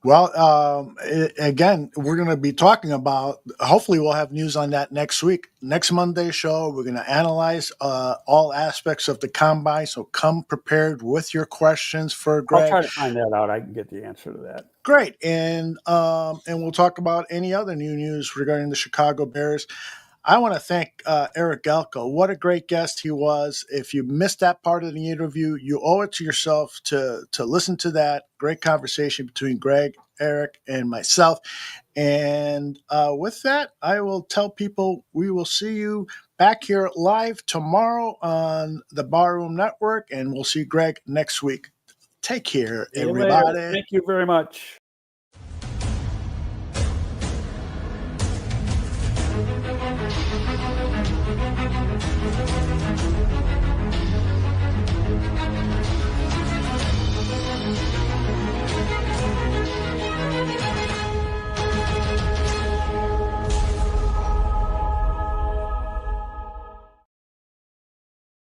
Well, again, we're going to be talking about, hopefully we'll have news on that next week. Next Monday's show, we're going to analyze all aspects of the combine. So come prepared with your questions for Greg. I'll try to find that out. I can get the answer to that. Great. And we'll talk about any other new news regarding the Chicago Bears. I want to thank Eric Galko. What a great guest he was. If you missed that part of the interview, you owe it to yourself to listen to that great conversation between Greg, Eric, and myself. And with that, I will tell people we will see you back here live tomorrow on the Barroom Network, and we'll see Greg next week. Take care, See you later. everybody. Thank you very much.